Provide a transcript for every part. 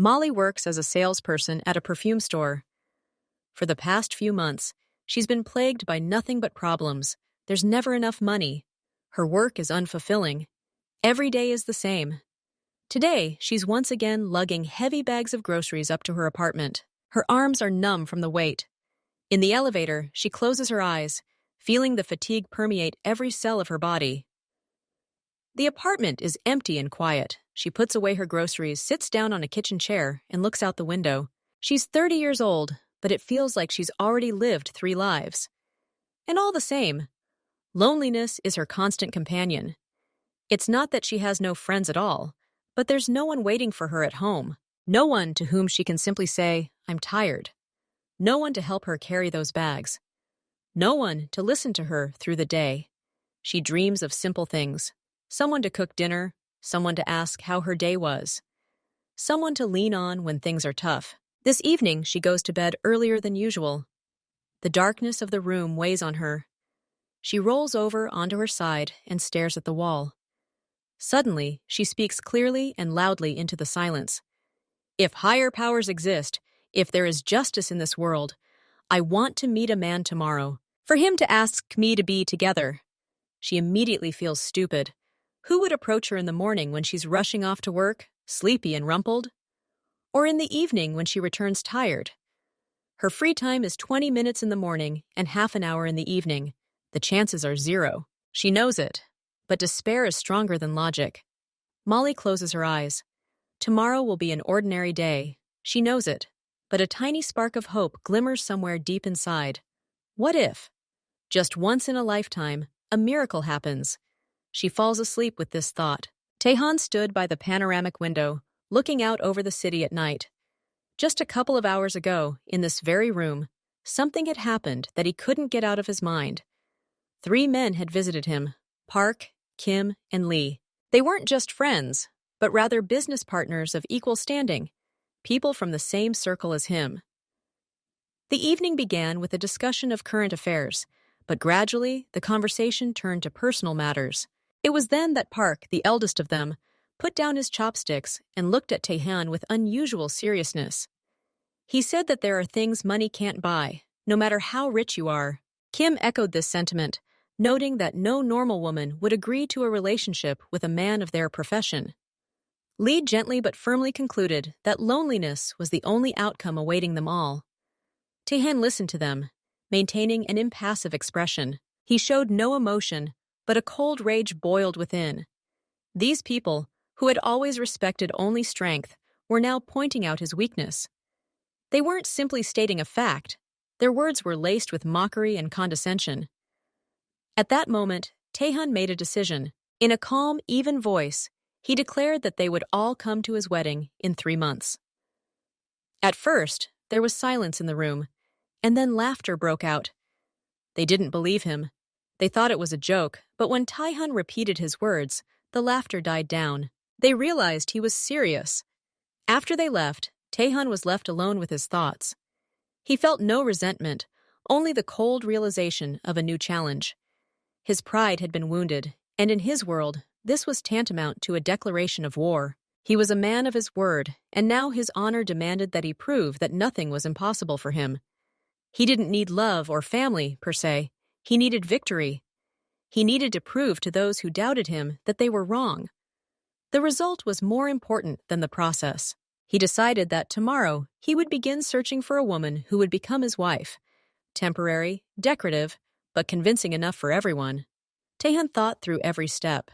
Molly works as a salesperson at a perfume store. For the past few months, she's been plagued by nothing but problems. There's never enough money. Her work is unfulfilling. Every day is the same. Today, she's once again lugging heavy bags of groceries up to her apartment. Her arms are numb from the weight. In the elevator, she closes her eyes, feeling the fatigue permeate every cell of her body. The apartment is empty and quiet. She puts away her groceries, sits down on a kitchen chair, and looks out the window. She's 30 years old, but it feels like she's already lived 3 lives. And all the same, loneliness is her constant companion. It's not that she has no friends at all, but there's no one waiting for her at home. No one to whom she can simply say, "I'm tired." No one to help her carry those bags. No one to listen to her through the day. She dreams of simple things. Someone to cook dinner, someone to ask how her day was, someone to lean on when things are tough. This evening, she goes to bed earlier than usual. The darkness of the room weighs on her. She rolls over onto her side and stares at the wall. Suddenly, she speaks clearly and loudly into the silence. "If higher powers exist, if there is justice in this world, I want to meet a man tomorrow, for him to ask me to be together." She immediately feels stupid. Who would approach her in the morning when she's rushing off to work, sleepy and rumpled? Or in the evening when she returns tired? Her free time is 20 minutes in the morning and half an hour in the evening. The chances are 0. She knows it, but despair is stronger than logic. Molly closes her eyes. Tomorrow will be an ordinary day. She knows it, but a tiny spark of hope glimmers somewhere deep inside. What if, just once in a lifetime, a miracle happens? She falls asleep with this thought. Tehan stood by the panoramic window, looking out over the city at night. Just a couple of hours ago, in this very room, something had happened that he couldn't get out of his mind. 3 men had visited him: Park, Kim, and Lee. They weren't just friends, but rather business partners of equal standing, people from the same circle as him. The evening began with a discussion of current affairs, but gradually the conversation turned to personal matters. It was then that Park, the eldest of them, put down his chopsticks and looked at Tehan with unusual seriousness. He said that there are things money can't buy, no matter how rich you are. Kim echoed this sentiment, noting that no normal woman would agree to a relationship with a man of their profession. Lee gently but firmly concluded that loneliness was the only outcome awaiting them all. Tehan listened to them, maintaining an impassive expression. He showed no emotion, but a cold rage boiled within. These people, who had always respected only strength, were now pointing out his weakness. They weren't simply stating a fact. Their words were laced with mockery and condescension. At that moment, Tehan made a decision. In a calm, even voice, he declared that they would all come to his wedding in 3 months. At first, there was silence in the room, and then laughter broke out. They didn't believe him. They thought it was a joke, but when Tehan repeated his words, the laughter died down. They realized he was serious. After they left, Tehan was left alone with his thoughts. He felt no resentment, only the cold realization of a new challenge. His pride had been wounded, and in his world, this was tantamount to a declaration of war. He was a man of his word, and now his honor demanded that he prove that nothing was impossible for him. He didn't need love or family, per se. He needed victory. He needed to prove to those who doubted him that they were wrong. The result was more important than the process. He decided that tomorrow he would begin searching for a woman who would become his wife. Temporary, decorative, but convincing enough for everyone. Tehan thought through every step.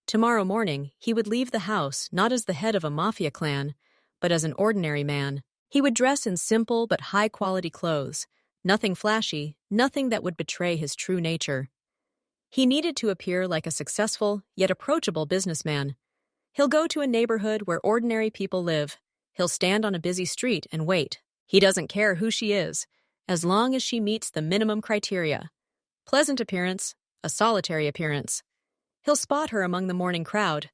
Tomorrow morning, he would leave the house not as the head of a mafia clan, but as an ordinary man. He would dress in simple but high-quality clothes, nothing flashy, nothing that would betray his true nature. He needed to appear like a successful, yet approachable businessman. He'll go to a neighborhood where ordinary people live. He'll stand on a busy street and wait. He doesn't care who she is, as long as she meets the minimum criteria. Pleasant appearance, a solitary appearance. He'll spot her among the morning crowd.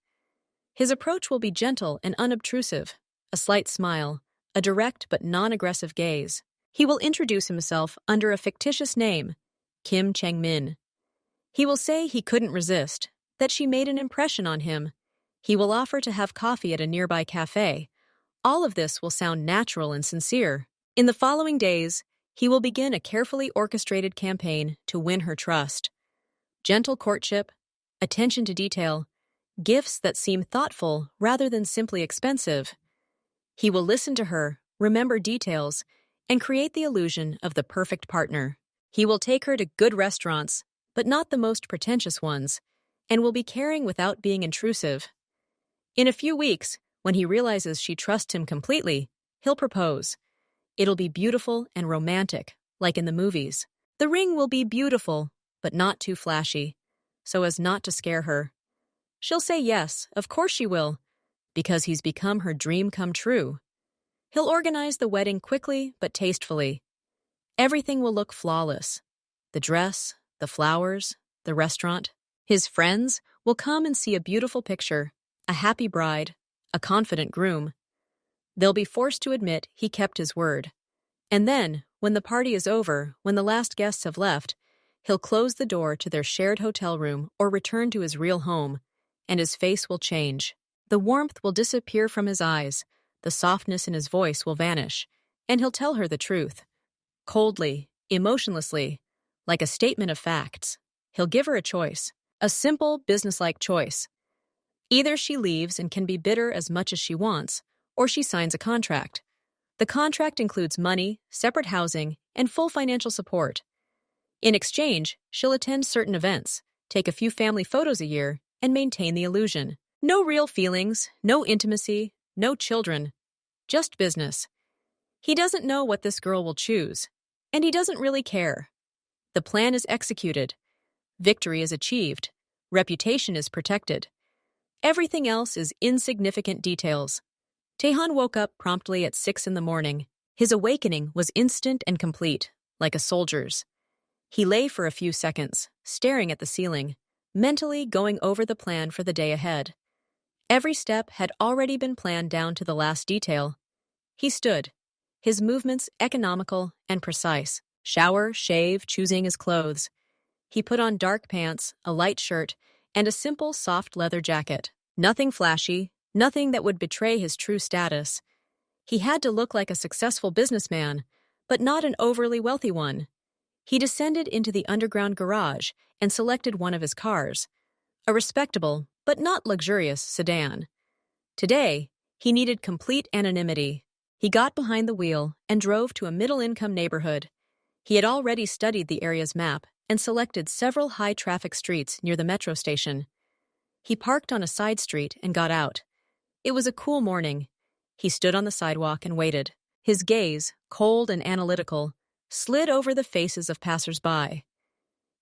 His approach will be gentle and unobtrusive, a slight smile, a direct but non-aggressive gaze. He will introduce himself under a fictitious name, Kim Chang-min. He will say he couldn't resist, that she made an impression on him. He will offer to have coffee at a nearby cafe, All of this will sound natural and sincere. In the following days, he will begin a carefully orchestrated campaign to win her trust. Gentle courtship, attention to detail, gifts that seem thoughtful rather than simply expensive. He will listen to her, remember details, and create the illusion of the perfect partner. He will take her to good restaurants, but not the most pretentious ones, and will be caring without being intrusive. In a few weeks, when he realizes she trusts him completely, he'll propose. It'll be beautiful and romantic, like in the movies. The ring will be beautiful, but not too flashy, so as not to scare her. She'll say yes, of course she will, because he's become her dream come true. He'll organize the wedding quickly but tastefully. Everything will look flawless. The dress, the flowers, the restaurant. His friends will come and see a beautiful picture, a happy bride, a confident groom. They'll be forced to admit he kept his word. And then, when the party is over, when the last guests have left, he'll close the door to their shared hotel room or return to his real home, and his face will change. The warmth will disappear from his eyes, the softness in his voice will vanish, and he'll tell her the truth. Coldly, emotionlessly, like a statement of facts. He'll give her a choice, a simple, businesslike choice. Either she leaves and can be bitter as much as she wants, or she signs a contract. The contract includes money, separate housing, and full financial support. In exchange, she'll attend certain events, take a few family photos a year, and maintain the illusion. No real feelings, no intimacy, no children, just business. He doesn't know what this girl will choose, and he doesn't really care. The plan is executed. Victory is achieved. Reputation is protected. Everything else is insignificant details. Tehan woke up promptly at 6 a.m. His awakening was instant and complete, like a soldier's. He lay for a few seconds, staring at the ceiling, mentally going over the plan for the day ahead. Every step had already been planned down to the last detail. He stood, his movements economical and precise. Shower, shave, choosing his clothes. He put on dark pants, a light shirt, and a simple, soft leather jacket. Nothing flashy, nothing that would betray his true status. He had to look like a successful businessman, but not an overly wealthy one. He descended into the underground garage and selected one of his cars, a respectable, but not luxurious, sedan. Today, he needed complete anonymity. He got behind the wheel and drove to a middle-income neighborhood. He had already studied the area's map and selected several high-traffic streets near the metro station. He parked on a side street and got out. It was a cool morning. He stood on the sidewalk and waited. His gaze, cold and analytical, slid over the faces of passers-by.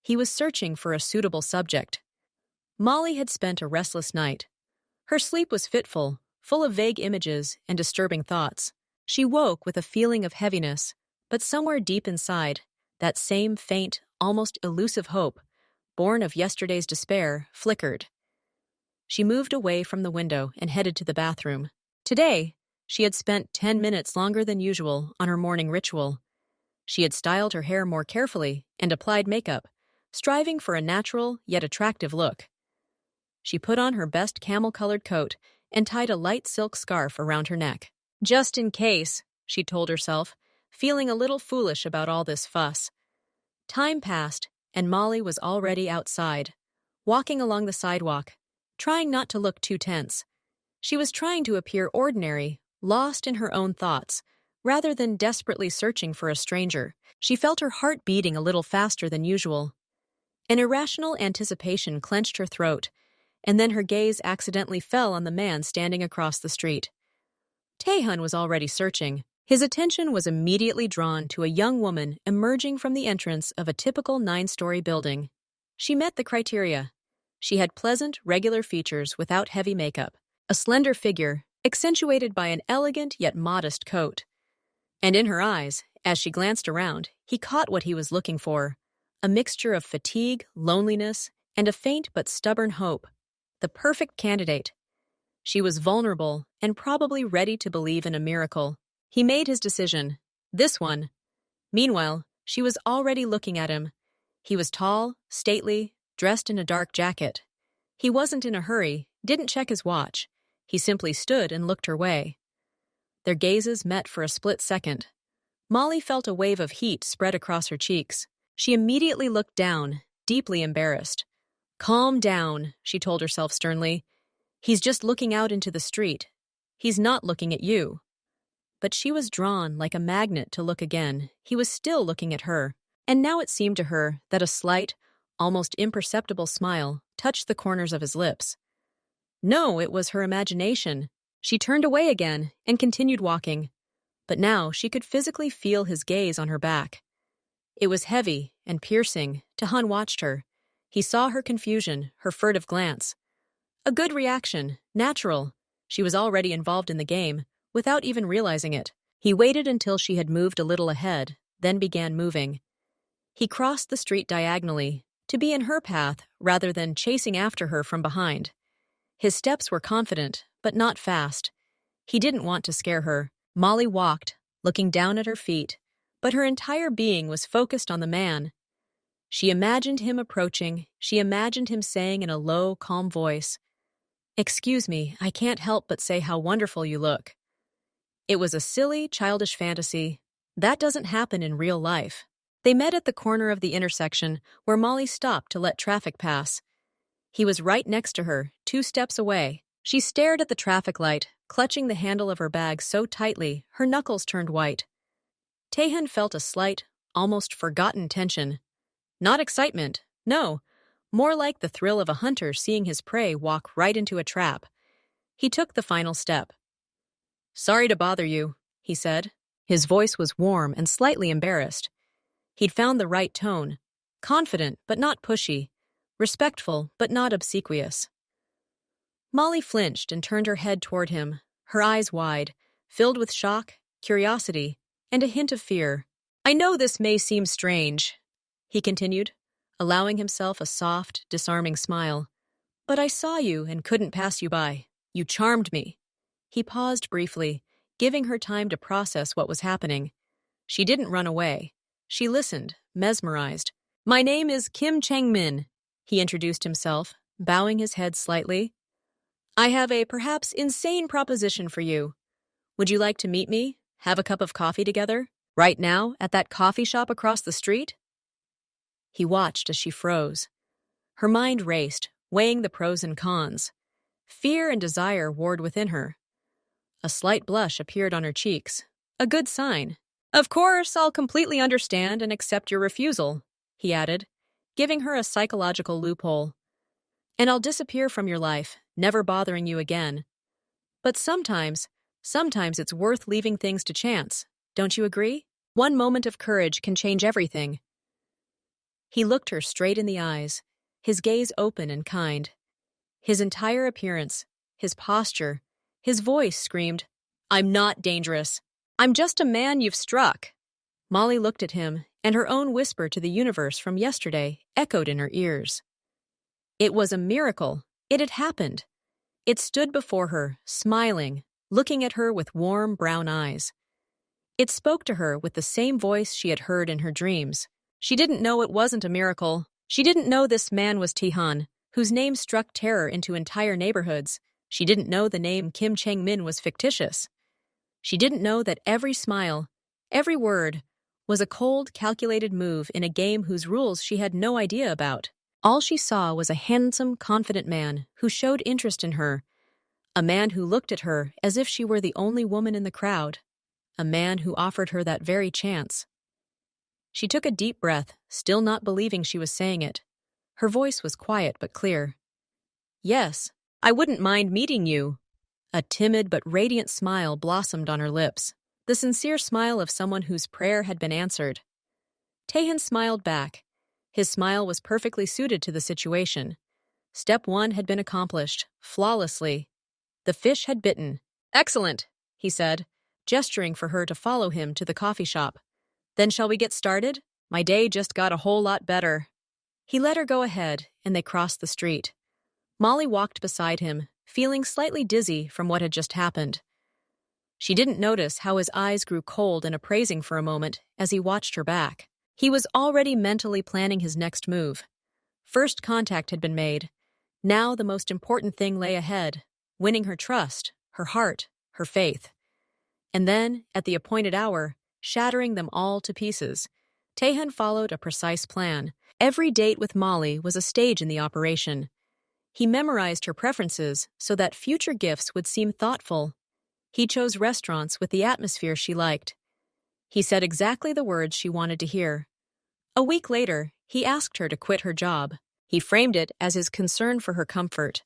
He was searching for a suitable subject. Molly had spent a restless night. Her sleep was fitful, full of vague images and disturbing thoughts. She woke with a feeling of heaviness, but somewhere deep inside, that same faint, almost elusive hope, born of yesterday's despair, flickered. She moved away from the window and headed to the bathroom. Today, she had spent 10 minutes longer than usual on her morning ritual. She had styled her hair more carefully and applied makeup, striving for a natural yet attractive look. She put on her best camel-colored coat and tied a light silk scarf around her neck. Just in case, she told herself, feeling a little foolish about all this fuss. Time passed, and Molly was already outside, walking along the sidewalk, trying not to look too tense. She was trying to appear ordinary, lost in her own thoughts, rather than desperately searching for a stranger. She felt her heart beating a little faster than usual. An irrational anticipation clenched her throat, and then her gaze accidentally fell on the man standing across the street. Tehan was already searching. His attention was immediately drawn to a young woman emerging from the entrance of a typical 9-story building. She met the criteria. She had pleasant, regular features without heavy makeup, a slender figure, accentuated by an elegant yet modest coat. And in her eyes, as she glanced around, he caught what he was looking for, a mixture of fatigue, loneliness, and a faint but stubborn hope. The perfect candidate. She was vulnerable and probably ready to believe in a miracle. He made his decision. This one. Meanwhile, she was already looking at him. He was tall, stately, dressed in a dark jacket. He wasn't in a hurry, didn't check his watch. He simply stood and looked her way. Their gazes met for a split second. Molly felt a wave of heat spread across her cheeks. She immediately looked down, deeply embarrassed. "Calm down," she told herself sternly. "He's just looking out into the street. He's not looking at you." But she was drawn like a magnet to look again. He was still looking at her. And now it seemed to her that a slight, almost imperceptible smile touched the corners of his lips. No, it was her imagination. She turned away again and continued walking. But now she could physically feel his gaze on her back. It was heavy and piercing. Tahan watched her. He saw her confusion, her furtive glance. A good reaction, natural. She was already involved in the game, without even realizing it. He waited until she had moved a little ahead, then began moving. He crossed the street diagonally, to be in her path rather than chasing after her from behind. His steps were confident, but not fast. He didn't want to scare her. Molly walked, looking down at her feet, but her entire being was focused on the man. She imagined him approaching. She imagined him saying in a low, calm voice, "Excuse me, I can't help but say how wonderful you look." It was a silly, childish fantasy. That doesn't happen in real life. They met at the corner of the intersection, where Molly stopped to let traffic pass. He was right next to her, 2 steps away. She stared at the traffic light, clutching the handle of her bag so tightly, her knuckles turned white. Tahan felt a slight, almost forgotten tension. Not excitement, no, more like the thrill of a hunter seeing his prey walk right into a trap. He took the final step. "Sorry to bother you," he said. His voice was warm and slightly embarrassed. He'd found the right tone, confident but not pushy, respectful but not obsequious. Molly flinched and turned her head toward him, her eyes wide, filled with shock, curiosity, and a hint of fear. "I know this may seem strange," he continued, allowing himself a soft, disarming smile. "But I saw you and couldn't pass you by. You charmed me." He paused briefly, giving her time to process what was happening. She didn't run away. She listened, mesmerized. "My name is Kim Chang-min," he introduced himself, bowing his head slightly. "I have a perhaps insane proposition for you. Would you like to meet me, have a cup of coffee together, right now at that coffee shop across the street?" He watched as she froze. Her mind raced, weighing the pros and cons. Fear and desire warred within her. A slight blush appeared on her cheeks. A good sign. "Of course, I'll completely understand and accept your refusal," he added, giving her a psychological loophole. "And I'll disappear from your life, never bothering you again. But sometimes it's worth leaving things to chance. Don't you agree? One moment of courage can change everything." He looked her straight in the eyes, his gaze open and kind. His entire appearance, his posture, his voice screamed, "I'm not dangerous. I'm just a man you've struck." Molly looked at him, and her own whisper to the universe from yesterday echoed in her ears. It was a miracle. It had happened. It stood before her, smiling, looking at her with warm brown eyes. It spoke to her with the same voice she had heard in her dreams. She didn't know it wasn't a miracle. She didn't know this man was Tahan, whose name struck terror into entire neighborhoods. She didn't know the name Kim Chang-min was fictitious. She didn't know that every smile, every word, was a cold, calculated move in a game whose rules she had no idea about. All she saw was a handsome, confident man who showed interest in her, a man who looked at her as if she were the only woman in the crowd, a man who offered her that very chance. She took a deep breath, still not believing she was saying it. Her voice was quiet but clear. "Yes, I wouldn't mind meeting you." A timid but radiant smile blossomed on her lips, the sincere smile of someone whose prayer had been answered. Tahan smiled back. His smile was perfectly suited to the situation. Step 1 had been accomplished, flawlessly. The fish had bitten. "Excellent," he said, gesturing for her to follow him to the coffee shop. "Then shall we get started? My day just got a whole lot better." He let her go ahead, and they crossed the street. Molly walked beside him, feeling slightly dizzy from what had just happened. She didn't notice how his eyes grew cold and appraising for a moment as he watched her back. He was already mentally planning his next move. First contact had been made. Now the most important thing lay ahead, winning her trust, her heart, her faith. And then, at the appointed hour, shattering them all to pieces. Taehan followed a precise plan. Every date with Molly was a stage in the operation. He memorized her preferences so that future gifts would seem thoughtful. He chose restaurants with the atmosphere she liked. He said exactly the words she wanted to hear. A week later, he asked her to quit her job. He framed it as his concern for her comfort.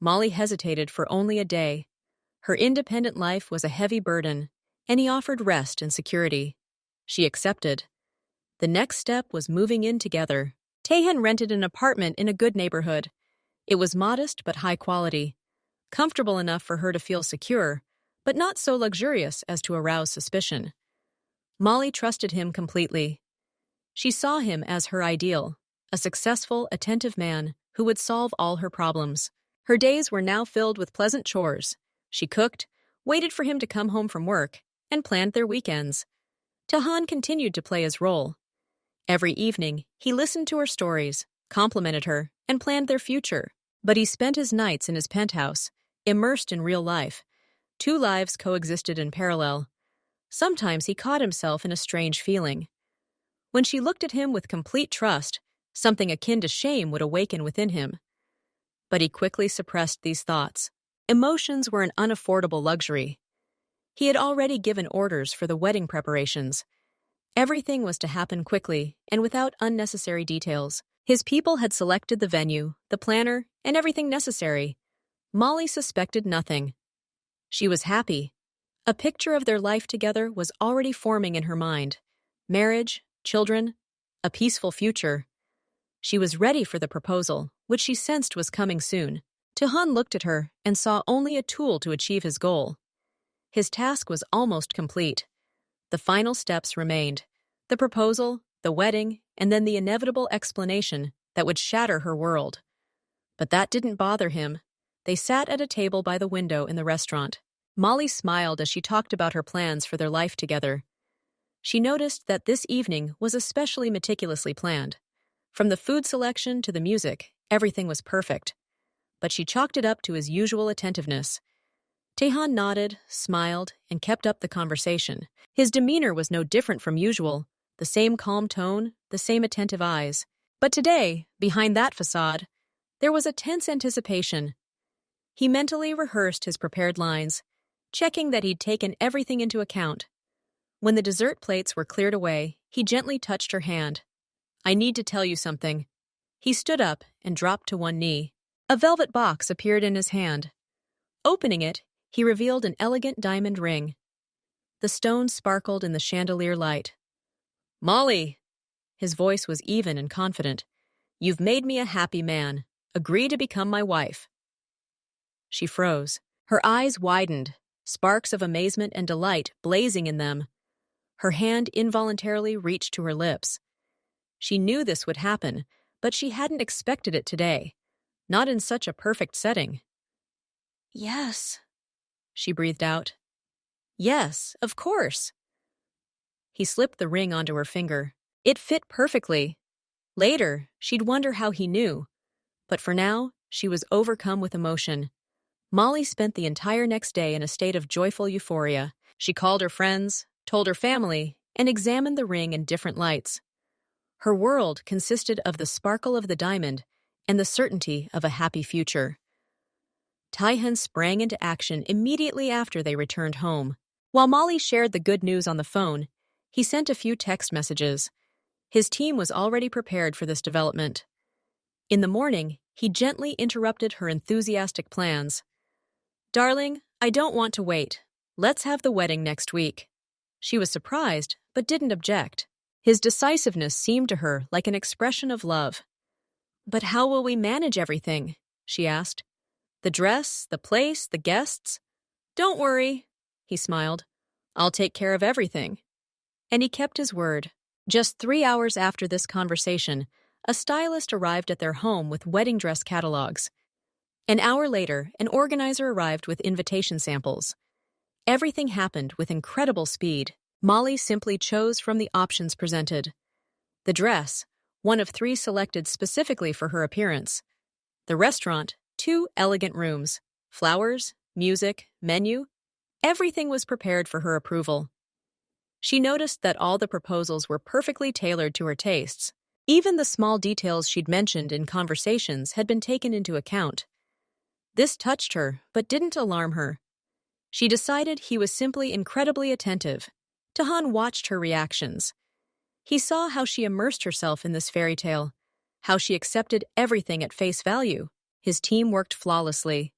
Molly hesitated for only a day. Her independent life was a heavy burden, and he offered rest and security. She accepted. The next step was moving in together. Taehan rented an apartment in a good neighborhood. It was modest but high quality, comfortable enough for her to feel secure, but not so luxurious as to arouse suspicion. Molly trusted him completely. She saw him as her ideal, a successful, attentive man who would solve all her problems. Her days were now filled with pleasant chores. She cooked, waited for him to come home from work, and planned their weekends. Taehan continued to play his role. Every evening, he listened to her stories, complimented her, and planned their future. But he spent his nights in his penthouse, immersed in real life. Two lives coexisted in parallel. Sometimes he caught himself in a strange feeling. When she looked at him with complete trust, something akin to shame would awaken within him. But he quickly suppressed these thoughts. Emotions were an unaffordable luxury. He had already given orders for the wedding preparations. Everything was to happen quickly and without unnecessary details. His people had selected the venue, the planner, and everything necessary. Molly suspected nothing. She was happy. A picture of their life together was already forming in her mind. Marriage, children, a peaceful future. She was ready for the proposal, which she sensed was coming soon. Taehan looked at her and saw only a tool to achieve his goal. His task was almost complete. The final steps remained: the proposal, the wedding, and then the inevitable explanation that would shatter her world. But that didn't bother him. They sat at a table by the window in the restaurant. Molly smiled as she talked about her plans for their life together. She noticed that this evening was especially meticulously planned. From the food selection to the music, everything was perfect. But she chalked it up to his usual attentiveness. Taehan nodded, smiled, and kept up the conversation. His demeanor was no different from usual, the same calm tone, the same attentive eyes. But today, behind that facade, there was a tense anticipation. He mentally rehearsed his prepared lines, checking that he'd taken everything into account. When the dessert plates were cleared away, he gently touched her hand. "I need to tell you something." He stood up and dropped to one knee. A velvet box appeared in his hand. Opening it, he revealed an elegant diamond ring. The stones sparkled in the chandelier light. "Molly!" His voice was even and confident. "You've made me a happy man. Agree to become my wife." She froze. Her eyes widened, sparks of amazement and delight blazing in them. Her hand involuntarily reached to her lips. She knew this would happen, but she hadn't expected it today. Not in such a perfect setting. "Yes," she breathed out. "Yes, of course." He slipped the ring onto her finger. It fit perfectly. Later, she'd wonder how he knew. But for now, she was overcome with emotion. Molly spent the entire next day in a state of joyful euphoria. She called her friends, told her family, and examined the ring in different lights. Her world consisted of the sparkle of the diamond and the certainty of a happy future. Taehan sprang into action immediately after they returned home. While Molly shared the good news on the phone, he sent a few text messages. His team was already prepared for this development. In the morning, he gently interrupted her enthusiastic plans. "Darling, I don't want to wait. Let's have the wedding next week." She was surprised, but didn't object. His decisiveness seemed to her like an expression of love. "But how will we manage everything?" she asked. "The dress, the place, the guests?" "Don't worry," he smiled. "I'll take care of everything." And he kept his word. Just 3 hours after this conversation, a stylist arrived at their home with wedding dress catalogs. An hour later, an organizer arrived with invitation samples. Everything happened with incredible speed. Molly simply chose from the options presented. The dress, one of 3 selected specifically for her appearance. The restaurant, 2 elegant rooms. Flowers, music, menu. Everything was prepared for her approval. She noticed that all the proposals were perfectly tailored to her tastes. Even the small details she'd mentioned in conversations had been taken into account. This touched her, but didn't alarm her. She decided he was simply incredibly attentive. Tahan watched her reactions. He saw how she immersed herself in this fairy tale, how she accepted everything at face value. His team worked flawlessly.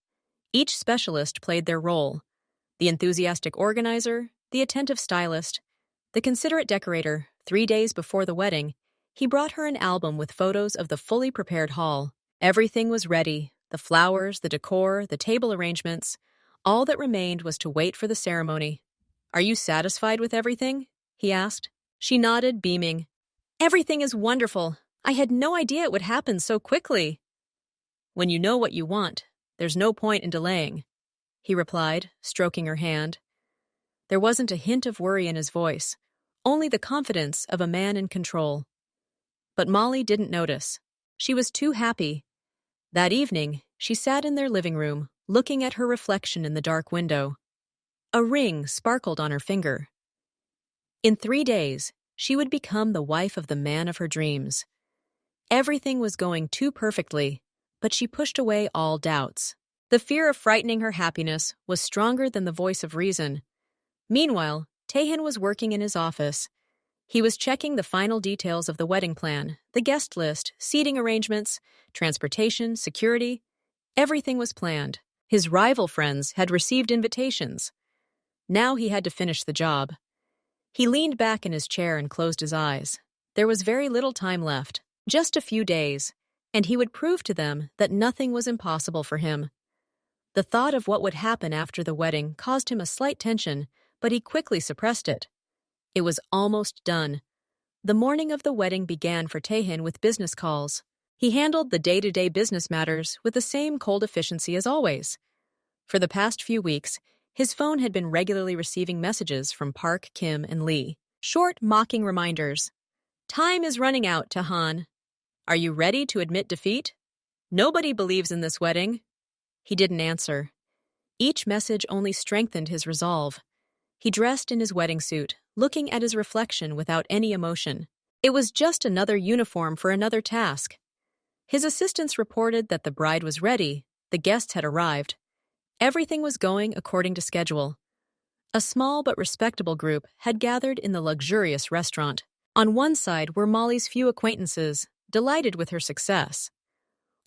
Each specialist played their role: the enthusiastic organizer, the attentive stylist, the considerate decorator. 3 days before the wedding, he brought her an album with photos of the fully prepared hall. Everything was ready: the flowers, the decor, the table arrangements. All that remained was to wait for the ceremony. "Are you satisfied with everything?" he asked. She nodded, beaming. "Everything is wonderful. I had no idea it would happen so quickly." "When you know what you want, there's no point in delaying," he replied, stroking her hand. There wasn't a hint of worry in his voice, only the confidence of a man in control. But Molly didn't notice. She was too happy. That evening, she sat in their living room, looking at her reflection in the dark window. A ring sparkled on her finger. In 3 days, she would become the wife of the man of her dreams. Everything was going too perfectly, but she pushed away all doubts. The fear of frightening her happiness was stronger than the voice of reason. Meanwhile, Tahan was working in his office. He was checking the final details of the wedding plan, the guest list, seating arrangements, transportation, security. Everything was planned. His rival friends had received invitations. Now he had to finish the job. He leaned back in his chair and closed his eyes. There was very little time left, just a few days, and he would prove to them that nothing was impossible for him. The thought of what would happen after the wedding caused him a slight tension, but he quickly suppressed it. It was almost done. The morning of the wedding began for Tahan with business calls. He handled the day-to-day business matters with the same cold efficiency as always. For the past few weeks, his phone had been regularly receiving messages from Park, Kim, and Lee. Short, mocking reminders. "Time is running out, Tahan. Are you ready to admit defeat? Nobody believes in this wedding." He didn't answer. Each message only strengthened his resolve. He dressed in his wedding suit, looking at his reflection without any emotion. It was just another uniform for another task. His assistants reported that the bride was ready, the guests had arrived. Everything was going according to schedule. A small but respectable group had gathered in the luxurious restaurant. On one side were Molly's few acquaintances, delighted with her success.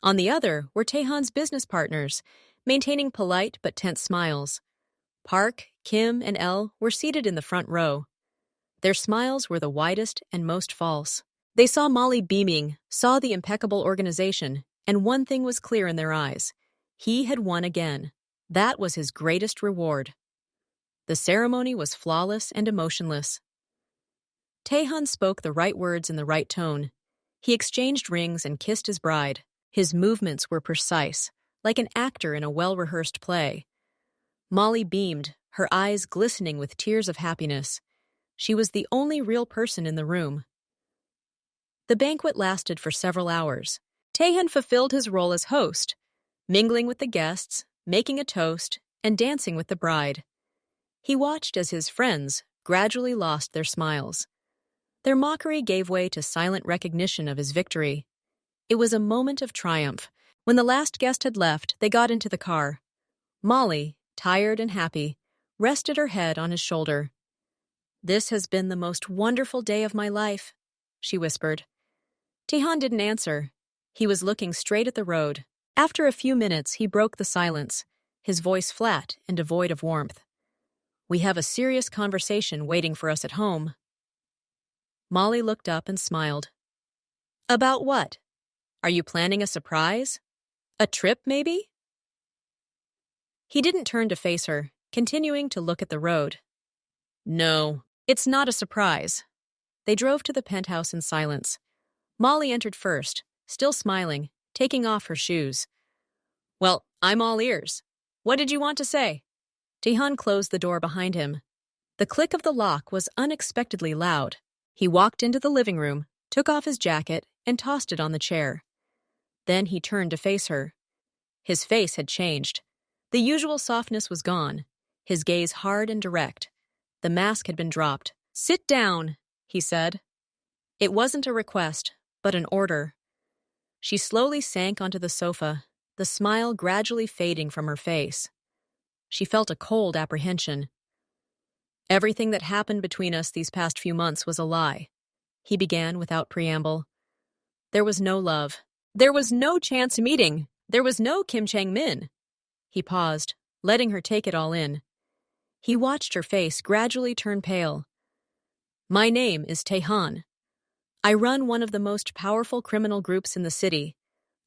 On the other were Tahan's business partners, maintaining polite but tense smiles. Park, Kim, and Elle were seated in the front row. Their smiles were the widest and most false. They saw Molly beaming, saw the impeccable organization, and one thing was clear in their eyes. He had won again. That was his greatest reward. The ceremony was flawless and emotionless. Tahan spoke the right words in the right tone. He exchanged rings and kissed his bride. His movements were precise, like an actor in a well-rehearsed play. Molly beamed, her eyes glistening with tears of happiness. She was the only real person in the room. The banquet lasted for several hours. Tahan fulfilled his role as host, mingling with the guests, making a toast, and dancing with the bride. He watched as his friends gradually lost their smiles. Their mockery gave way to silent recognition of his victory. It was a moment of triumph. When the last guest had left, they got into the car. Molly, tired and happy, rested her head on his shoulder. "This has been the most wonderful day of my life," she whispered. Tahan didn't answer. He was looking straight at the road. After a few minutes, he broke the silence, his voice flat and devoid of warmth. "We have a serious conversation waiting for us at home." Molly looked up and smiled. "About what? Are you planning a surprise? A trip, maybe?" He didn't turn to face her, continuing to look at the road. "No, it's not a surprise." They drove to the penthouse in silence. Molly entered first, still smiling, taking off her shoes. "Well, I'm all ears. What did you want to say?" Tahan closed the door behind him. The click of the lock was unexpectedly loud. He walked into the living room, took off his jacket, and tossed it on the chair. Then he turned to face her. His face had changed. The usual softness was gone. his gaze hard and direct. The mask had been dropped. "Sit down," he said. It wasn't a request, but an order. She slowly sank onto the sofa, the smile gradually fading from her face. She felt a cold apprehension. "Everything that happened between us these past few months was a lie," he began without preamble. "There was no love. There was no chance meeting. There was no Kim Chang-min." He paused, letting her take it all in. He watched her face gradually turn pale. "My name is Taehan. I run one of the most powerful criminal groups in the city.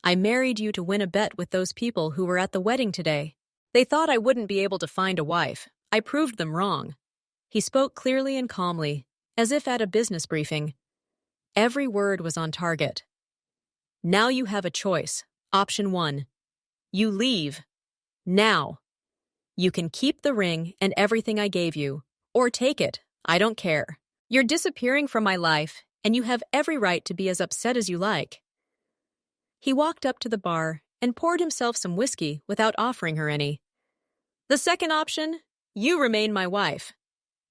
I married you to win a bet with those people who were at the wedding today. They thought I wouldn't be able to find a wife. I proved them wrong." He spoke clearly and calmly, as if at a business briefing. Every word was on target. "Now you have a choice. Option 1. You leave. Now. You can keep the ring and everything I gave you, or take it. I don't care. You're disappearing from my life, and you have every right to be as upset as you like." He walked up to the bar and poured himself some whiskey without offering her any. "The second option, you remain my wife.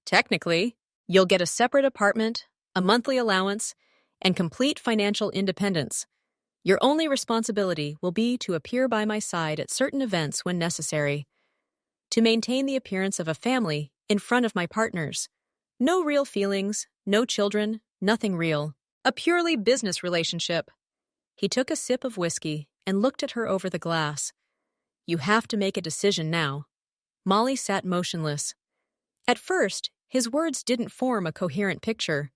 Technically, you'll get a separate apartment, a monthly allowance, and complete financial independence. Your only responsibility will be to appear by my side at certain events when necessary, to maintain the appearance of a family in front of my partners. No real feelings, no children, nothing real. A purely business relationship." He took a sip of whiskey and looked at her over the glass. "You have to make a decision now." Molly sat motionless. At first, his words didn't form a coherent picture.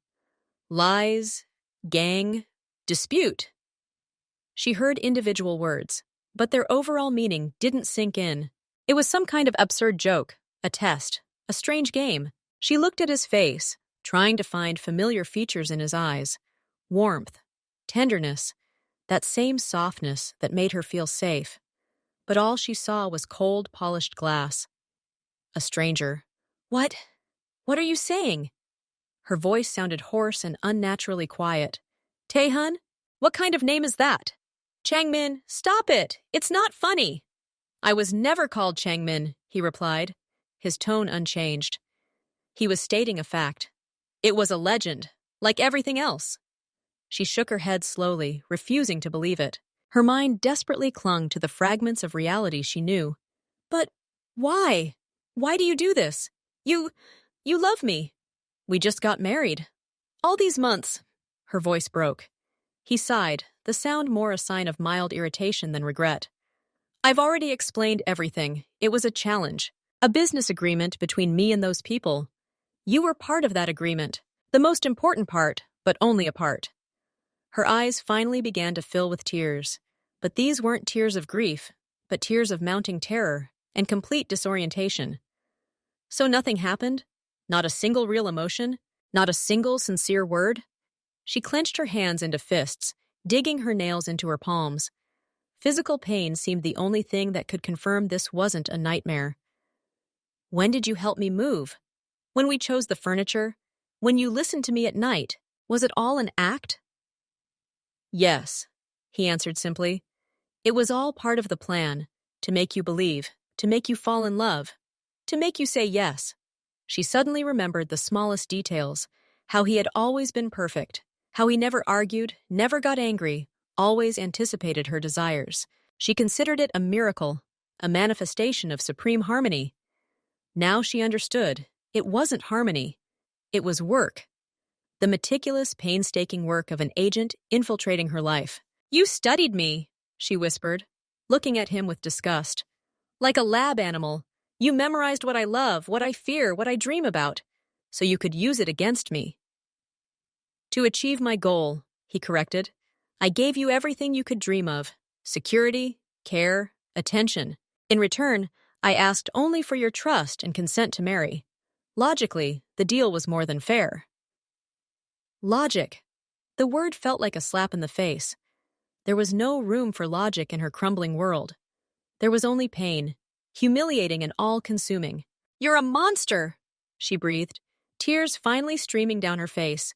Lies, gang, dispute. She heard individual words, but their overall meaning didn't sink in. It was some kind of absurd joke, a test, a strange game. She looked at his face, trying to find familiar features in his eyes. Warmth, tenderness, that same softness that made her feel safe. But all she saw was cold, polished glass. A stranger. What are you saying?" Her voice sounded hoarse and unnaturally quiet. "Taehan? What kind of name is that?" "Changmin, stop it! It's not funny!" "I was never called Changmin," he replied, his tone unchanged. He was stating a fact. It was a legend, like everything else. She shook her head slowly, refusing to believe it. Her mind desperately clung to the fragments of reality she knew. "But why? Why do you do this? You love me. We just got married. All these months." Her voice broke. He sighed, the sound more a sign of mild irritation than regret. "I've already explained everything. It was a challenge. A business agreement between me and those people. You were part of that agreement. The most important part, but only a part." Her eyes finally began to fill with tears. But these weren't tears of grief, but tears of mounting terror and complete disorientation. So nothing happened? Not a single real emotion? Not a single sincere word? She clenched her hands into fists, digging her nails into her palms. Physical pain seemed the only thing that could confirm this wasn't a nightmare. "When did you help me move? When we chose the furniture? When you listened to me at night? Was it all an act?" "Yes," he answered simply. "It was all part of the plan, to make you believe, to make you fall in love, to make you say yes." She suddenly remembered the smallest details, how he had always been perfect, how he never argued, never got angry, always anticipated her desires. She considered it a miracle, a manifestation of supreme harmony. Now she understood, it wasn't harmony. It was work. The meticulous, painstaking work of an agent infiltrating her life. "You studied me," she whispered, looking at him with disgust. "Like a lab animal. You memorized what I love, what I fear, what I dream about, so you could use it against me." "To achieve my goal," he corrected, "I gave you everything you could dream of. Security, care, attention. In return, I asked only for your trust and consent to marry. Logically, the deal was more than fair." Logic. The word felt like a slap in the face. There was no room for logic in her crumbling world. There was only pain, humiliating and all-consuming. "You're a monster," she breathed, tears finally streaming down her face.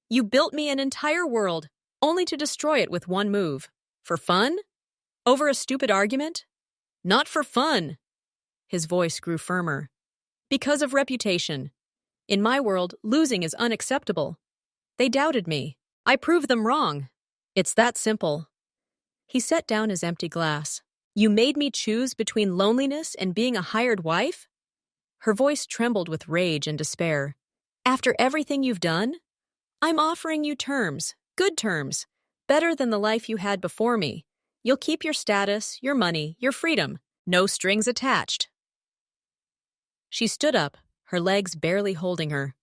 "You built me an entire world, only to destroy it with one move. For fun? Over a stupid argument? Not for fun." His voice grew firmer. Because of reputation. In my world, losing is unacceptable. They doubted me. I proved them wrong. It's that simple. He set down his empty glass. You made me choose between loneliness and being a hired wife? Her voice trembled with rage and despair. After everything you've done? I'm offering you terms, good terms, better than the life you had before me. You'll keep your status, your money, your freedom. No strings attached. She stood up, her legs barely holding her.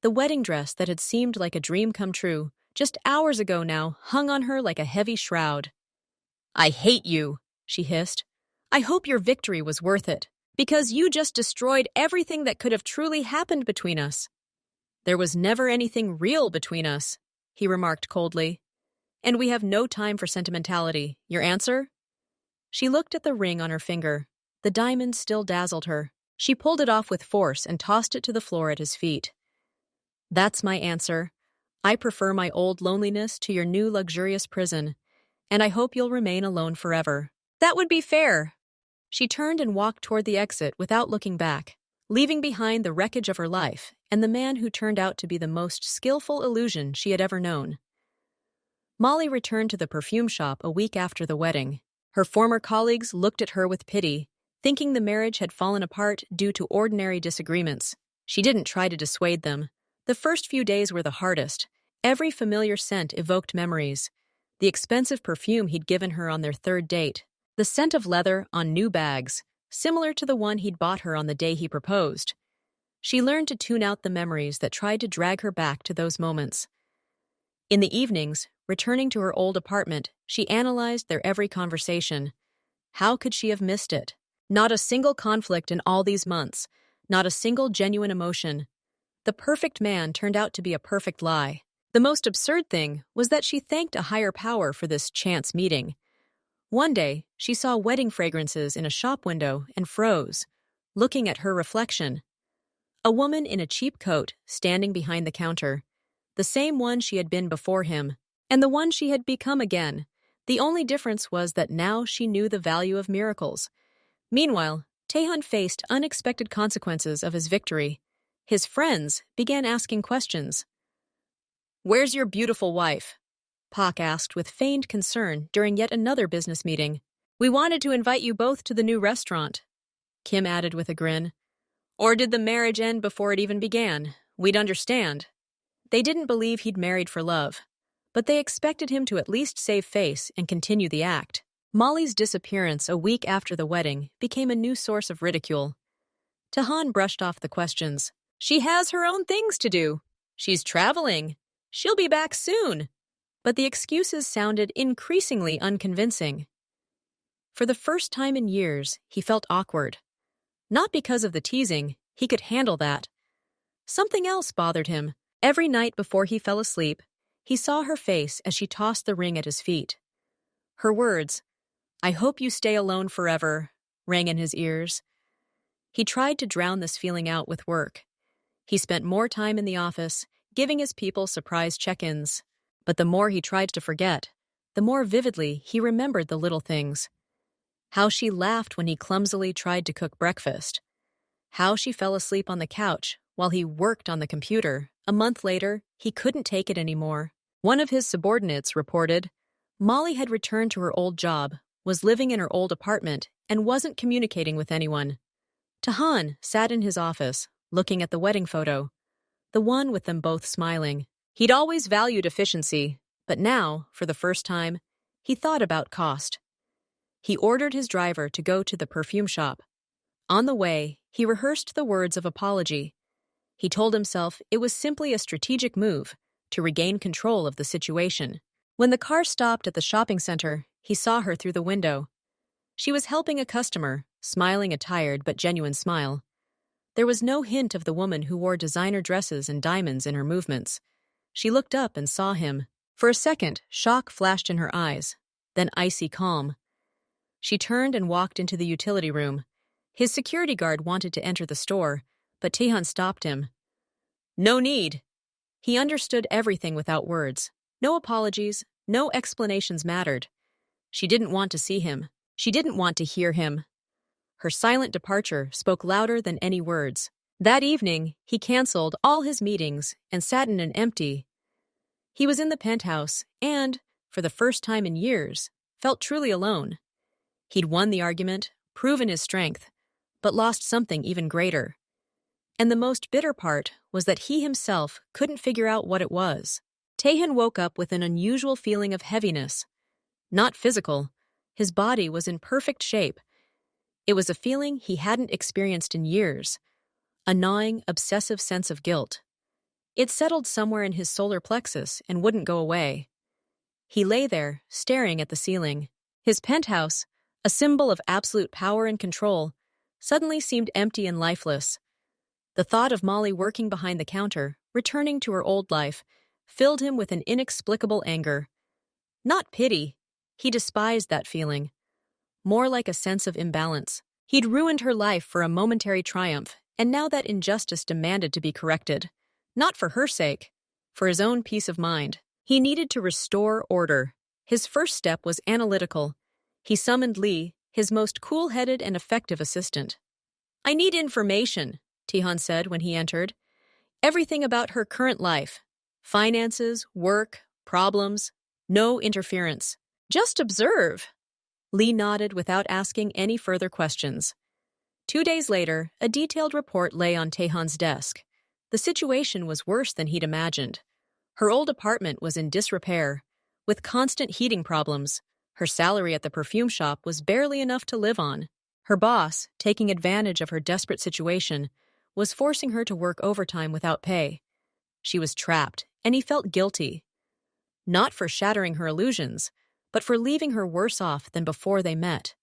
The wedding dress that had seemed like a dream come true, just hours ago now, hung on her like a heavy shroud. I hate you, she hissed. I hope your victory was worth it, because you just destroyed everything that could have truly happened between us. There was never anything real between us, he remarked coldly. And we have no time for sentimentality. Your answer? She looked at the ring on her finger. The diamond still dazzled her. She pulled it off with force and tossed it to the floor at his feet. That's my answer. I prefer my old loneliness to your new luxurious prison, and I hope you'll remain alone forever. That would be fair. She turned and walked toward the exit without looking back, leaving behind the wreckage of her life and the man who turned out to be the most skillful illusion she had ever known. Molly returned to the perfume shop a week after the wedding. Her former colleagues looked at her with pity, thinking the marriage had fallen apart due to ordinary disagreements. She didn't try to dissuade them. The first few days were the hardest. Every familiar scent evoked memories. The expensive perfume he'd given her on their third date. The scent of leather on new bags, similar to the one he'd bought her on the day he proposed. She learned to tune out the memories that tried to drag her back to those moments. In the evenings, returning to her old apartment, she analyzed their every conversation. How could she have missed it? Not a single conflict in all these months, not a single genuine emotion. The perfect man turned out to be a perfect lie. The most absurd thing was that she thanked a higher power for this chance meeting. One day, she saw wedding fragrances in a shop window and froze, looking at her reflection. A woman in a cheap coat standing behind the counter. The same one she had been before him, and the one she had become again. The only difference was that now she knew the value of miracles. Meanwhile, Taehan faced unexpected consequences of his victory. His friends began asking questions. Where's your beautiful wife? Pak asked with feigned concern during yet another business meeting. We wanted to invite you both to the new restaurant, Kim added with a grin. Or did the marriage end before it even began? We'd understand. They didn't believe he'd married for love, but they expected him to at least save face and continue the act. Molly's disappearance a week after the wedding became a new source of ridicule. Tahan brushed off the questions. She has her own things to do. She's traveling. She'll be back soon. But the excuses sounded increasingly unconvincing. For the first time in years, he felt awkward. Not because of the teasing, he could handle that. Something else bothered him. Every night before he fell asleep, he saw her face as she tossed the ring at his feet. Her words, I hope you stay alone forever, rang in his ears. He tried to drown this feeling out with work. He spent more time in the office, giving his people surprise check-ins. But the more he tried to forget, the more vividly he remembered the little things. How she laughed when he clumsily tried to cook breakfast. How she fell asleep on the couch while he worked on the computer. A month later, he couldn't take it anymore. One of his subordinates reported, Molly had returned to her old job, was living in her old apartment, and wasn't communicating with anyone. Tahan sat in his office, looking at the wedding photo, the one with them both smiling. He'd always valued efficiency, but now, for the first time, he thought about cost. He ordered his driver to go to the perfume shop. On the way, he rehearsed the words of apology. He told himself it was simply a strategic move to regain control of the situation. When the car stopped at the shopping center, he saw her through the window. She was helping a customer, smiling a tired but genuine smile. There was no hint of the woman who wore designer dresses and diamonds in her movements. She looked up and saw him. For a second, shock flashed in her eyes, then icy calm. She turned and walked into the utility room. His security guard wanted to enter the store, but Taehan stopped him. No need. He understood everything without words. No apologies, no explanations mattered. She didn't want to see him. She didn't want to hear him. Her silent departure spoke louder than any words. That evening, he canceled all his meetings and sat in an empty. He was in the penthouse and, for the first time in years, felt truly alone. He'd won the argument, proven his strength, but lost something even greater. And the most bitter part was that he himself couldn't figure out what it was. Taehan woke up with an unusual feeling of heaviness. Not physical. His body was in perfect shape. It was a feeling he hadn't experienced in years. A gnawing, obsessive sense of guilt. It settled somewhere in his solar plexus and wouldn't go away. He lay there, staring at the ceiling. His penthouse, a symbol of absolute power and control, suddenly seemed empty and lifeless. The thought of Molly working behind the counter, returning to her old life, filled him with an inexplicable anger. Not pity. He despised that feeling. More like a sense of imbalance. He'd ruined her life for a momentary triumph, and now that injustice demanded to be corrected. Not for her sake, for his own peace of mind. He needed to restore order. His first step was analytical. He summoned Lee, his most cool-headed and effective assistant. "I need information," Taehan said when he entered. "Everything about her current life. Finances, work, problems. No interference. Just observe." Lee nodded without asking any further questions. 2 days later, a detailed report lay on Taehan's desk. The situation was worse than he'd imagined. Her old apartment was in disrepair, with constant heating problems. Her salary at the perfume shop was barely enough to live on. Her boss, taking advantage of her desperate situation, was forcing her to work overtime without pay. She was trapped, and he felt guilty. Not for shattering her illusions, but for leaving her worse off than before they met.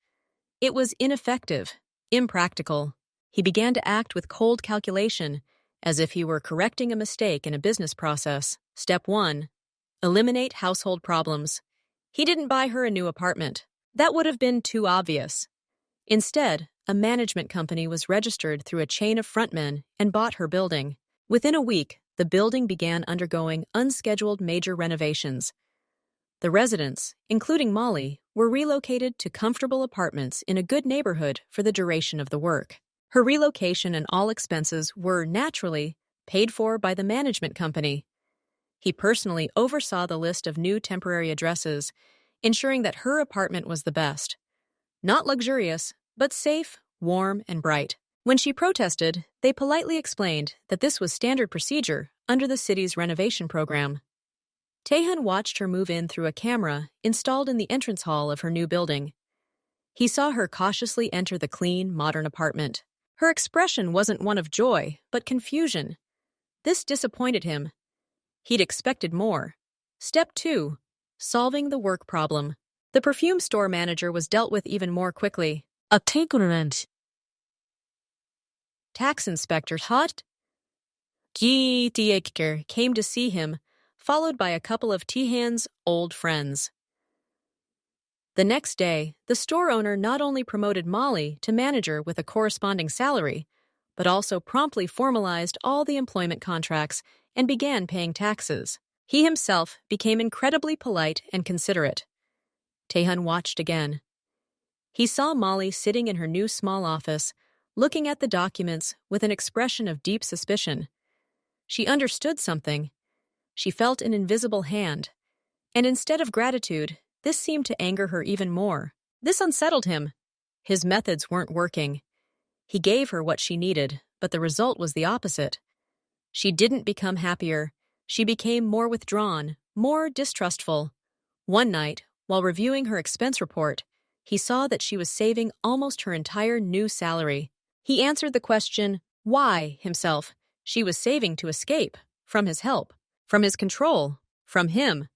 It was ineffective, impractical. He began to act with cold calculation, as if he were correcting a mistake in a business process. Step 1. Eliminate household problems. He didn't buy her a new apartment. That would have been too obvious. Instead, a management company was registered through a chain of frontmen and bought her building. Within a week, the building began undergoing unscheduled major renovations. The residents, including Molly, were relocated to comfortable apartments in a good neighborhood for the duration of the work. Her relocation and all expenses were, naturally, paid for by the management company. He personally oversaw the list of new temporary addresses, ensuring that her apartment was the best. Not luxurious, but safe, warm, and bright. When she protested, they politely explained that this was standard procedure under the city's renovation program. Taehan watched her move in through a camera installed in the entrance hall of her new building. He saw her cautiously enter the clean, modern apartment. Her expression wasn't one of joy, but confusion. This disappointed him. He'd expected more. Step 2. Solving the work problem. The perfume store manager was dealt with even more quickly. A takeover. Tax inspector Hot came to see him, followed by a couple of Taehan's old friends. The next day, the store owner not only promoted Molly to manager with a corresponding salary, but also promptly formalized all the employment contracts and began paying taxes. He himself became incredibly polite and considerate. Taehan watched again. He saw Molly sitting in her new small office, looking at the documents with an expression of deep suspicion. She understood something. She felt an invisible hand. And instead of gratitude, this seemed to anger her even more. This unsettled him. His methods weren't working. He gave her what she needed, but the result was the opposite. She didn't become happier. She became more withdrawn, more distrustful. One night, while reviewing her expense report, he saw that she was saving almost her entire new salary. He answered the question, why, himself. She was saving to escape, from his help, from his control, from him.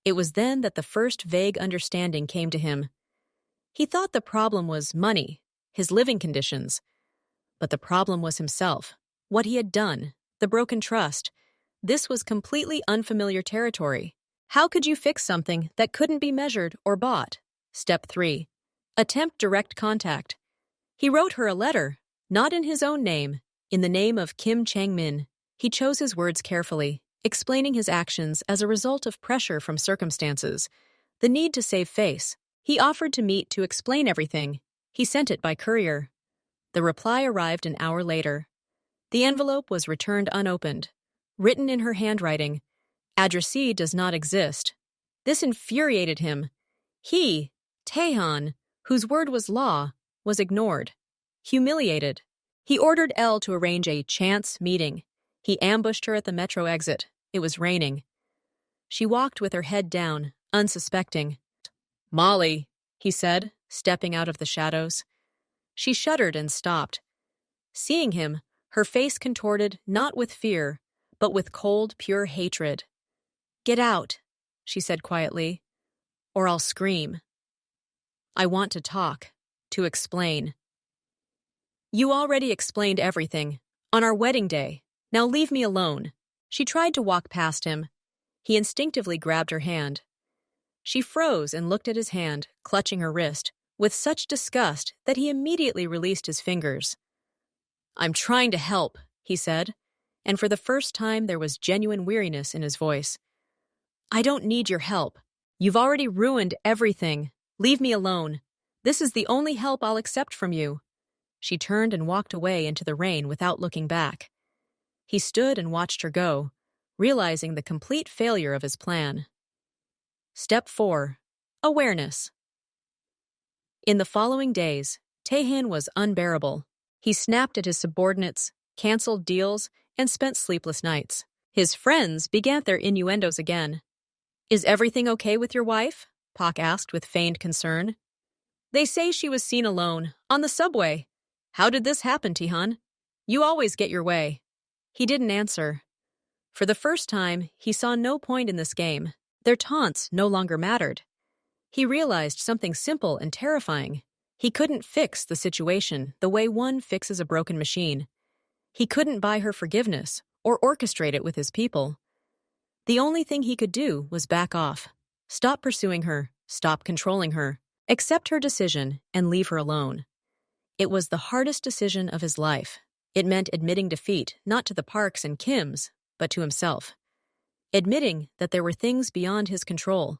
It was then that the first vague understanding came to him. He thought the problem was money, his living conditions. But the problem was himself, what he had done, the broken trust. This was completely unfamiliar territory. How could you fix something that couldn't be measured or bought? Step 3. Attempt direct contact. He wrote her a letter, not in his own name, in the name of Kim Chang-min. He chose his words carefully, explaining his actions as a result of pressure from circumstances, the need to save face. He offered to meet to explain everything. He sent it by courier. The reply arrived an hour later. The envelope was returned unopened. Written in her handwriting, "Addressee does not exist." This infuriated him. He, Taehan, whose word was law, was ignored. Humiliated, he ordered Elle to arrange a chance meeting. He ambushed her at the metro exit. It was raining. She walked with her head down, unsuspecting. "Molly," he said, stepping out of the shadows. She shuddered and stopped. Seeing him, her face contorted not with fear, but with cold, pure hatred. "Get out," she said quietly, "or I'll scream. I want to talk, to explain." "You already explained everything. On our wedding day. Now leave me alone." She tried to walk past him. He instinctively grabbed her hand. She froze and looked at his hand, clutching her wrist, with such disgust that he immediately released his fingers. "I'm trying to help," he said, and for the first time there was genuine weariness in his voice. "I don't need your help. You've already ruined everything. Leave me alone. This is the only help I'll accept from you." She turned and walked away into the rain without looking back. He stood and watched her go, realizing the complete failure of his plan. Step 4. Awareness. In the following days, Taehan was unbearable. He snapped at his subordinates, canceled deals, and spent sleepless nights. His friends began their innuendos again. "Is everything okay with your wife?" Pak asked with feigned concern. "They say she was seen alone, on the subway. How did this happen, Taehan? You always get your way." He didn't answer. For the first time, he saw no point in this game. Their taunts no longer mattered. He realized something simple and terrifying. He couldn't fix the situation the way one fixes a broken machine. He couldn't buy her forgiveness or orchestrate it with his people. The only thing he could do was back off. Stop pursuing her, stop controlling her, accept her decision, and leave her alone. It was the hardest decision of his life. It meant admitting defeat not to the Parks and Kims, but to himself. Admitting that there were things beyond his control.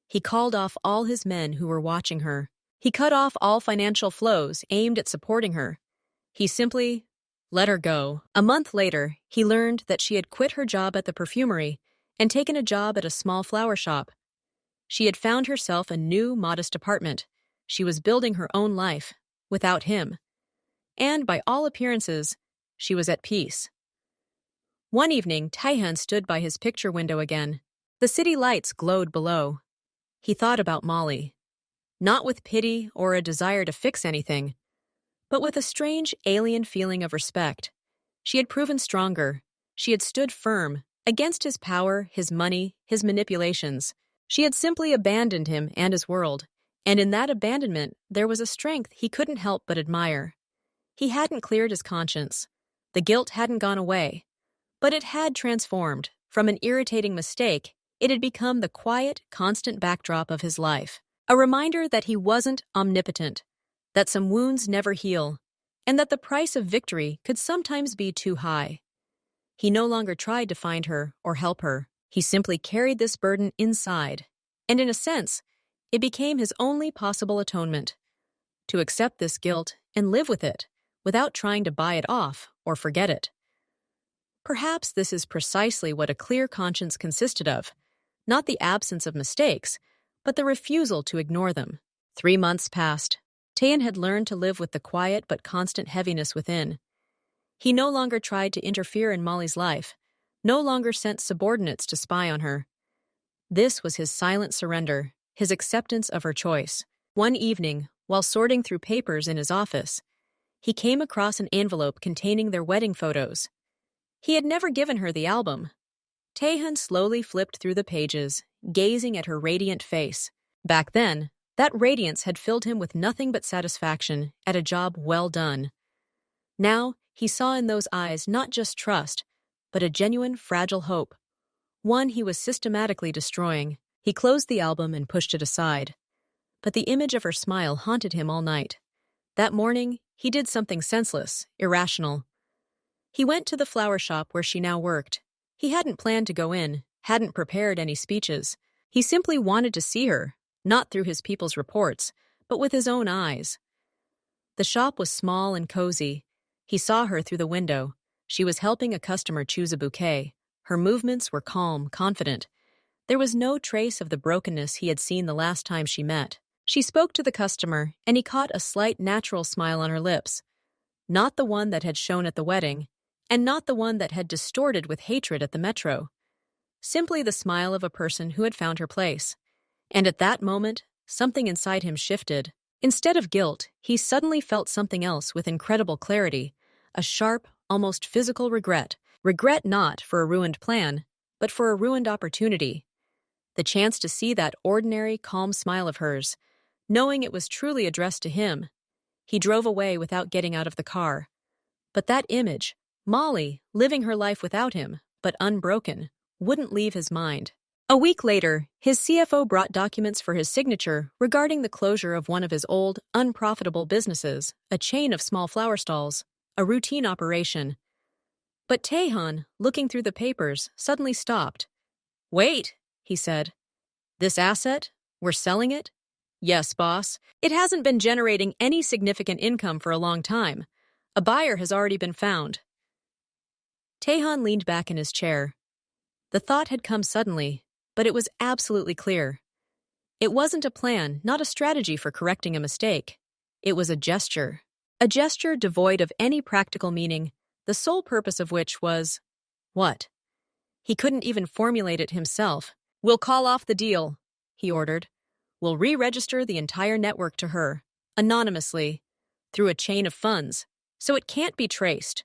He called off all his men who were watching her. He cut off all financial flows aimed at supporting her. He simply let her go. A month later, he learned that she had quit her job at the perfumery and taken a job at a small flower shop. She had found herself a new, modest apartment. She was building her own life, without him. And by all appearances, she was at peace. One evening, Taehan stood by his picture window again. The city lights glowed below. He thought about Molly. Not with pity or a desire to fix anything, but with a strange alien feeling of respect. She had proven stronger. She had stood firm against his power, his money, his manipulations. She had simply abandoned him and his world, and in that abandonment there was a strength he couldn't help but admire. He hadn't cleared his conscience. The guilt hadn't gone away, but it had transformed. From an irritating mistake, it had become the quiet, constant backdrop of his life. A reminder that he wasn't omnipotent, that some wounds never heal, and that the price of victory could sometimes be too high. He no longer tried to find her or help her. He simply carried this burden inside, and in a sense, it became his only possible atonement. To accept this guilt and live with it, without trying to buy it off or forget it. Perhaps this is precisely what a clear conscience consisted of, not the absence of mistakes, but the refusal to ignore them. 3 months passed. Taehan had learned to live with the quiet but constant heaviness within. He no longer tried to interfere in Molly's life, no longer sent subordinates to spy on her. This was his silent surrender, his acceptance of her choice. One evening, while sorting through papers in his office, he came across an envelope containing their wedding photos. He had never given her the album. Taehan slowly flipped through the pages, gazing at her radiant face. Back then, that radiance had filled him with nothing but satisfaction at a job well done. Now, he saw in those eyes not just trust, but a genuine, fragile hope. One he was systematically destroying. He closed the album and pushed it aside. But the image of her smile haunted him all night. That morning, he did something senseless, irrational. He went to the flower shop where she now worked. He hadn't planned to go in, hadn't prepared any speeches. He simply wanted to see her, not through his people's reports, but with his own eyes. The shop was small and cozy. He saw her through the window. She was helping a customer choose a bouquet. Her movements were calm, confident. There was no trace of the brokenness he had seen the last time she met. She spoke to the customer, and he caught a slight natural smile on her lips. Not the one that had shown at the wedding, and not the one that had distorted with hatred at the metro. Simply the smile of a person who had found her place. And at that moment, something inside him shifted. Instead of guilt, he suddenly felt something else with incredible clarity, a sharp, almost physical regret. Regret not for a ruined plan, but for a ruined opportunity. The chance to see that ordinary, calm smile of hers, knowing it was truly addressed to him. He drove away without getting out of the car. But that image, Molly, living her life without him, but unbroken, wouldn't leave his mind. A week later, his CFO brought documents for his signature regarding the closure of one of his old, unprofitable businesses, a chain of small flower stalls, a routine operation. But Taehan, looking through the papers, suddenly stopped. "Wait," he said. "This asset? We're selling it?" "Yes, boss. It hasn't been generating any significant income for a long time. A buyer has already been found." Taehan leaned back in his chair. The thought had come suddenly, but it was absolutely clear. It wasn't a plan, not a strategy for correcting a mistake. It was a gesture devoid of any practical meaning, the sole purpose of which was… what? He couldn't even formulate it himself. "We'll call off the deal," he ordered. "We'll re-register the entire network to her, anonymously, through a chain of funds, so it can't be traced."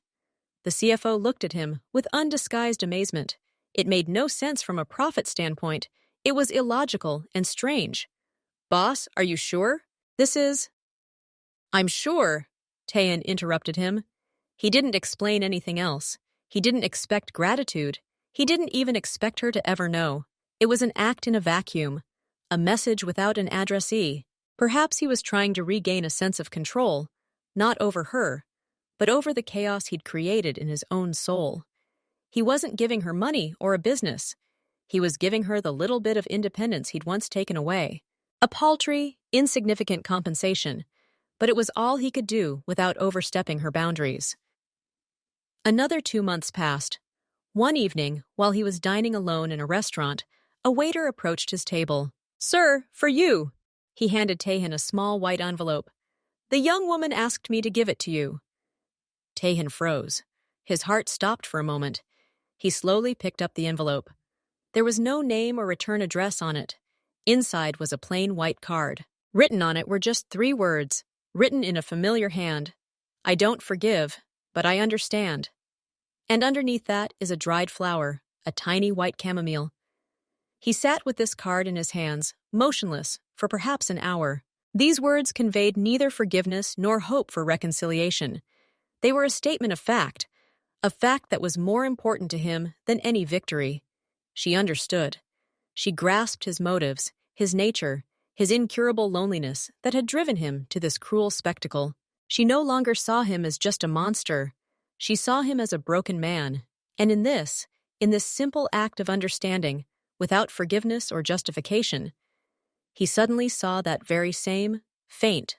The CFO looked at him with undisguised amazement. It made no sense from a profit standpoint. It was illogical and strange. "Boss, are you sure? This is…" "I'm sure," Taehan interrupted him. He didn't explain anything else. He didn't expect gratitude. He didn't even expect her to ever know. It was an act in a vacuum, a message without an addressee. Perhaps he was trying to regain a sense of control, not over her, but over the chaos he'd created in his own soul. He wasn't giving her money or a business. He was giving her the little bit of independence he'd once taken away. A paltry, insignificant compensation, but it was all he could do without overstepping her boundaries. Another 2 months passed. One evening, while he was dining alone in a restaurant, a waiter approached his table. "Sir, for you." He handed Taehan a small white envelope. "The young woman asked me to give it to you." Taehan froze. His heart stopped for a moment. He slowly picked up the envelope. There was no name or return address on it. Inside was a plain white card. Written on it were just 3 words, written in a familiar hand. "I don't forgive, but I understand." And underneath that is a dried flower, a tiny white chamomile. He sat with this card in his hands, motionless, for perhaps an hour. These words conveyed neither forgiveness nor hope for reconciliation. They were a statement of fact, a fact that was more important to him than any victory. She understood. She grasped his motives, his nature, his incurable loneliness that had driven him to this cruel spectacle. She no longer saw him as just a monster. She saw him as a broken man. And in this simple act of understanding, without forgiveness or justification, he suddenly saw that very same, faint,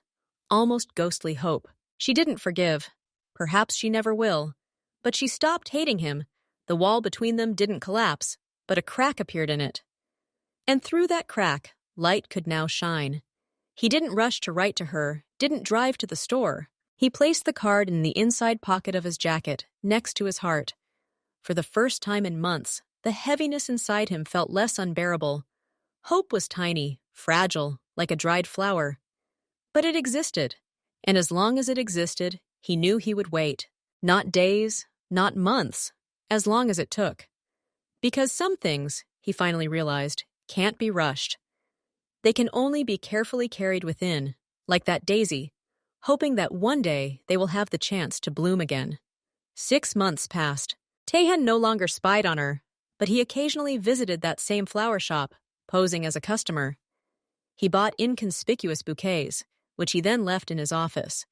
almost ghostly hope. She didn't forgive. Perhaps she never will. But she stopped hating him. The wall between them didn't collapse, but a crack appeared in it. And through that crack, light could now shine. He didn't rush to write to her, didn't drive to the store. He placed the card in the inside pocket of his jacket, next to his heart. For the first time in months, the heaviness inside him felt less unbearable. Hope was tiny, fragile, like a dried flower. But it existed, and as long as it existed, he knew he would wait. Not days, not months, as long as it took. Because some things, he finally realized, can't be rushed. They can only be carefully carried within, like that daisy, hoping that one day they will have the chance to bloom again. 6 months passed. Taehan no longer spied on her, but he occasionally visited that same flower shop, posing as a customer. He bought inconspicuous bouquets, which he then left in his office.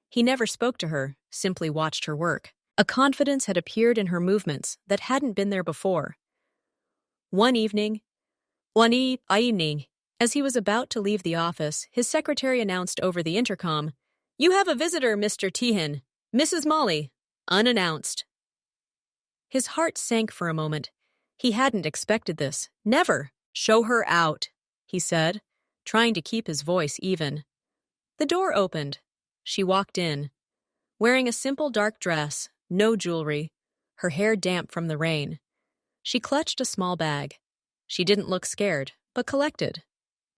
He never spoke to her, simply watched her work. A confidence had appeared in her movements that hadn't been there before. One evening, as he was about to leave the office, his secretary announced over the intercom, "You have a visitor, Mr. Taehan. Mrs. Molly." Unannounced. His heart sank for a moment. He hadn't expected this. Never. Show her out, he said, trying to keep his voice even. The door opened. She walked in, wearing a simple dark dress, no jewelry, her hair damp from the rain. She clutched a small bag. She didn't look scared, but collected,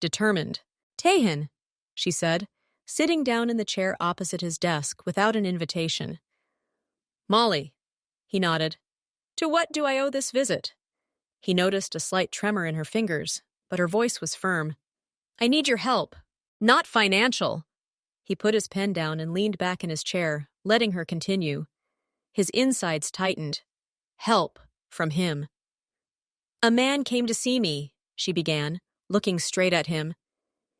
determined. Taehan, she said, sitting down in the chair opposite his desk without an invitation. Molly, he nodded. To what do I owe this visit? He noticed a slight tremor in her fingers, but her voice was firm. I need your help. Not financial. He put his pen down and leaned back in his chair, letting her continue. His insides tightened. Help from him. A man came to see me, she began, looking straight at him.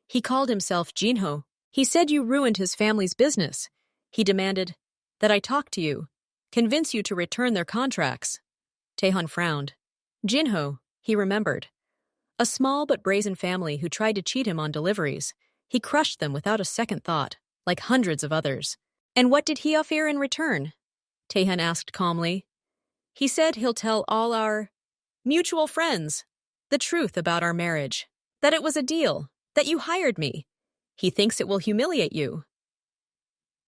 He called himself Jinho. He said you ruined his family's business. He demanded that I talk to you, convince you to return their contracts. Taehan frowned. Jinho, he remembered. A small but brazen family who tried to cheat him on deliveries. He crushed them without a second thought, like hundreds of others. And what did he offer in return? Taehan asked calmly. He said he'll tell all our mutual friends the truth about our marriage, that it was a deal, that you hired me. He thinks it will humiliate you.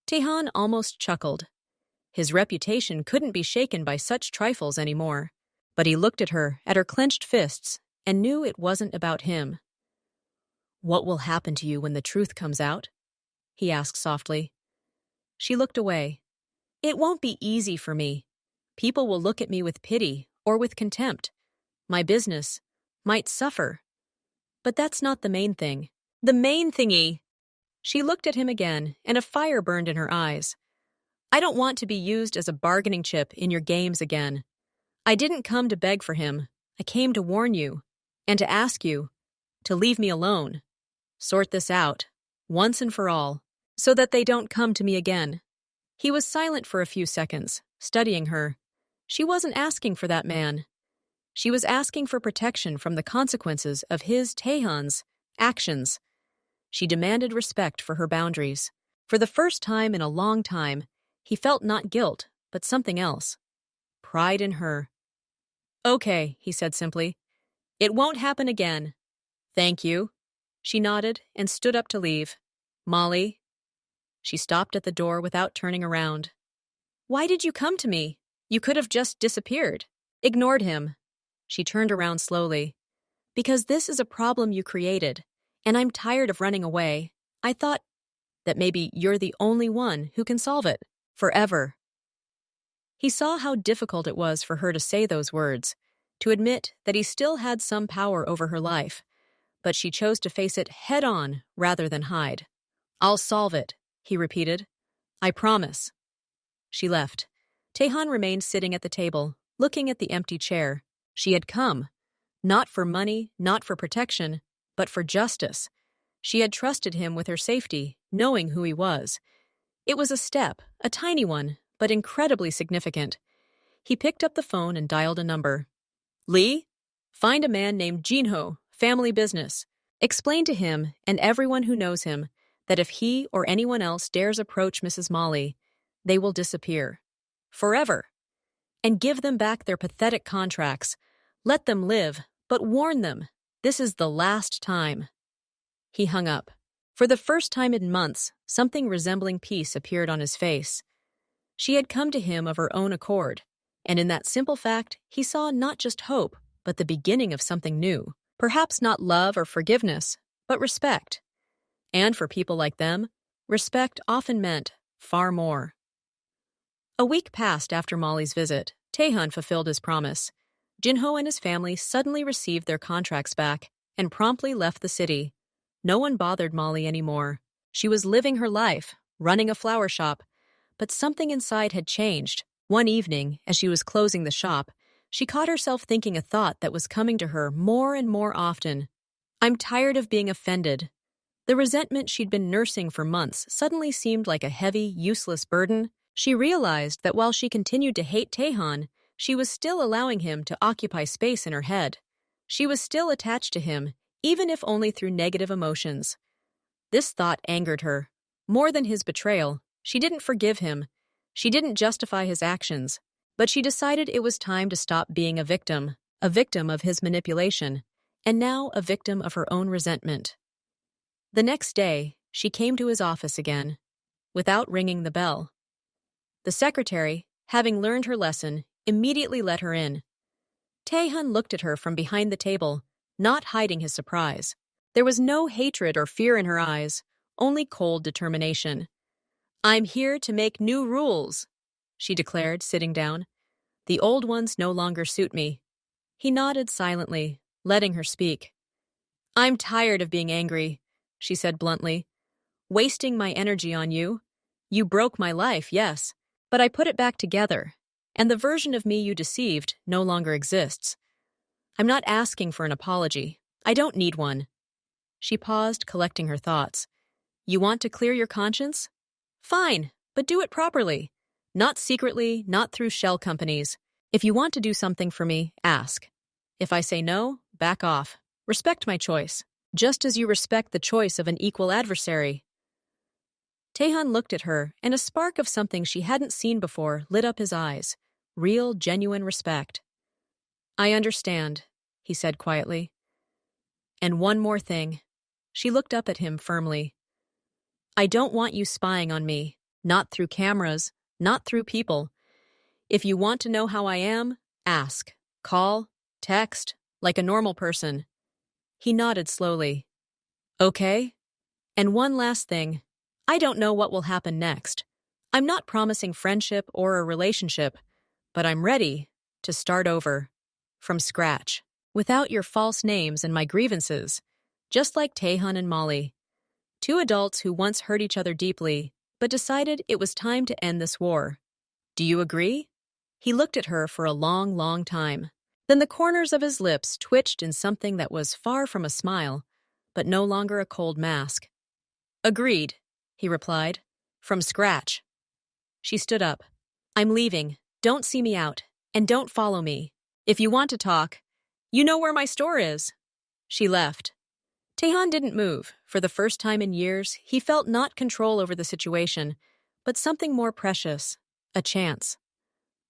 Taehan almost chuckled. His reputation couldn't be shaken by such trifles anymore, but he looked at her clenched fists, and knew it wasn't about him. What will happen to you when the truth comes out? He asked softly. She looked away. It won't be easy for me. People will look at me with pity or with contempt. My business might suffer. But that's not the main thing. The main thingy. She looked at him again, and a fire burned in her eyes. I don't want to be used as a bargaining chip in your games again. I didn't come to beg for him. I came to warn you, and to ask you to leave me alone. Sort this out, once and for all, so that they don't come to me again. He was silent for a few seconds, studying her. She wasn't asking for that man. She was asking for protection from the consequences of his, Taehan's, actions. She demanded respect for her boundaries. For the first time in a long time, he felt not guilt, but something else. Pride in her. Okay, he said simply. It won't happen again. Thank you. She nodded and stood up to leave. Molly. She stopped at the door without turning around. Why did you come to me? You could have just disappeared. Ignored him. She turned around slowly. Because this is a problem you created, and I'm tired of running away. I thought that maybe you're the only one who can solve it. Forever. He saw how difficult it was for her to say those words, to admit that he still had some power over her life, but she chose to face it head-on rather than hide. I'll solve it, he repeated. I promise. She left. Taehan remained sitting at the table, looking at the empty chair. She had come, not for money, not for protection, but for justice. She had trusted him with her safety, knowing who he was. It was a step, a tiny one, but incredibly significant. He picked up the phone and dialed a number. Lee? Find a man named Jinho, family business. Explain to him and everyone who knows him that if he or anyone else dares approach Mrs. Molly, they will disappear. Forever. And give them back their pathetic contracts. Let them live, but warn them. This is the last time. He hung up. For the first time in months, something resembling peace appeared on his face. She had come to him of her own accord, and in that simple fact, he saw not just hope, but the beginning of something new. Perhaps not love or forgiveness, but respect. And for people like them, respect often meant far more. A week passed after Molly's visit. Taehan fulfilled his promise. Jinho and his family suddenly received their contracts back and promptly left the city. No one bothered Molly anymore. She was living her life, running a flower shop. But something inside had changed. One evening, as she was closing the shop, she caught herself thinking a thought that was coming to her more and more often. I'm tired of being offended. The resentment she'd been nursing for months suddenly seemed like a heavy, useless burden. She realized that while she continued to hate Taehan, she was still allowing him to occupy space in her head. She was still attached to him, even if only through negative emotions. This thought angered her. More than his betrayal, she didn't forgive him. She didn't justify his actions. But she decided it was time to stop being a victim of his manipulation, and now a victim of her own resentment. The next day, she came to his office again, without ringing the bell. The secretary, having learned her lesson, immediately let her in. Taehyun looked at her from behind the table, not hiding his surprise. There was no hatred or fear in her eyes, only cold determination. "I'm here to make new rules," she declared, sitting down. "The old ones no longer suit me." He nodded silently, letting her speak. "I'm tired of being angry," she said bluntly. "Wasting my energy on you. You broke my life, yes, but I put it back together, and the version of me you deceived no longer exists. I'm not asking for an apology. I don't need one." She paused, collecting her thoughts. "You want to clear your conscience? Fine, but do it properly. Not secretly, not through shell companies. If you want to do something for me, ask. If I say no, back off. Respect my choice, just as you respect the choice of an equal adversary." Taehyun looked at her, and a spark of something she hadn't seen before lit up his eyes. Real, genuine respect. "I understand," he said quietly. "And one more thing." She looked up at him firmly. "I don't want you spying on me, not through cameras, not through people. If you want to know how I am, ask. Call, text, like a normal person." He nodded slowly. "Okay. And one last thing. I don't know what will happen next. I'm not promising friendship or a relationship, but I'm ready to start over. From scratch. Without your false names and my grievances. Just like Taehyun and Molly. Two adults who once hurt each other deeply, but decided it was time to end this war. Do you agree?" He looked at her for a long, long time. Then the corners of his lips twitched in something that was far from a smile, but no longer a cold mask. "Agreed," he replied. "From scratch." She stood up. "I'm leaving. Don't see me out. And don't follow me. If you want to talk, you know where my store is." She left. Taehyun didn't move. For the first time in years, he felt not control over the situation, but something more precious, a chance.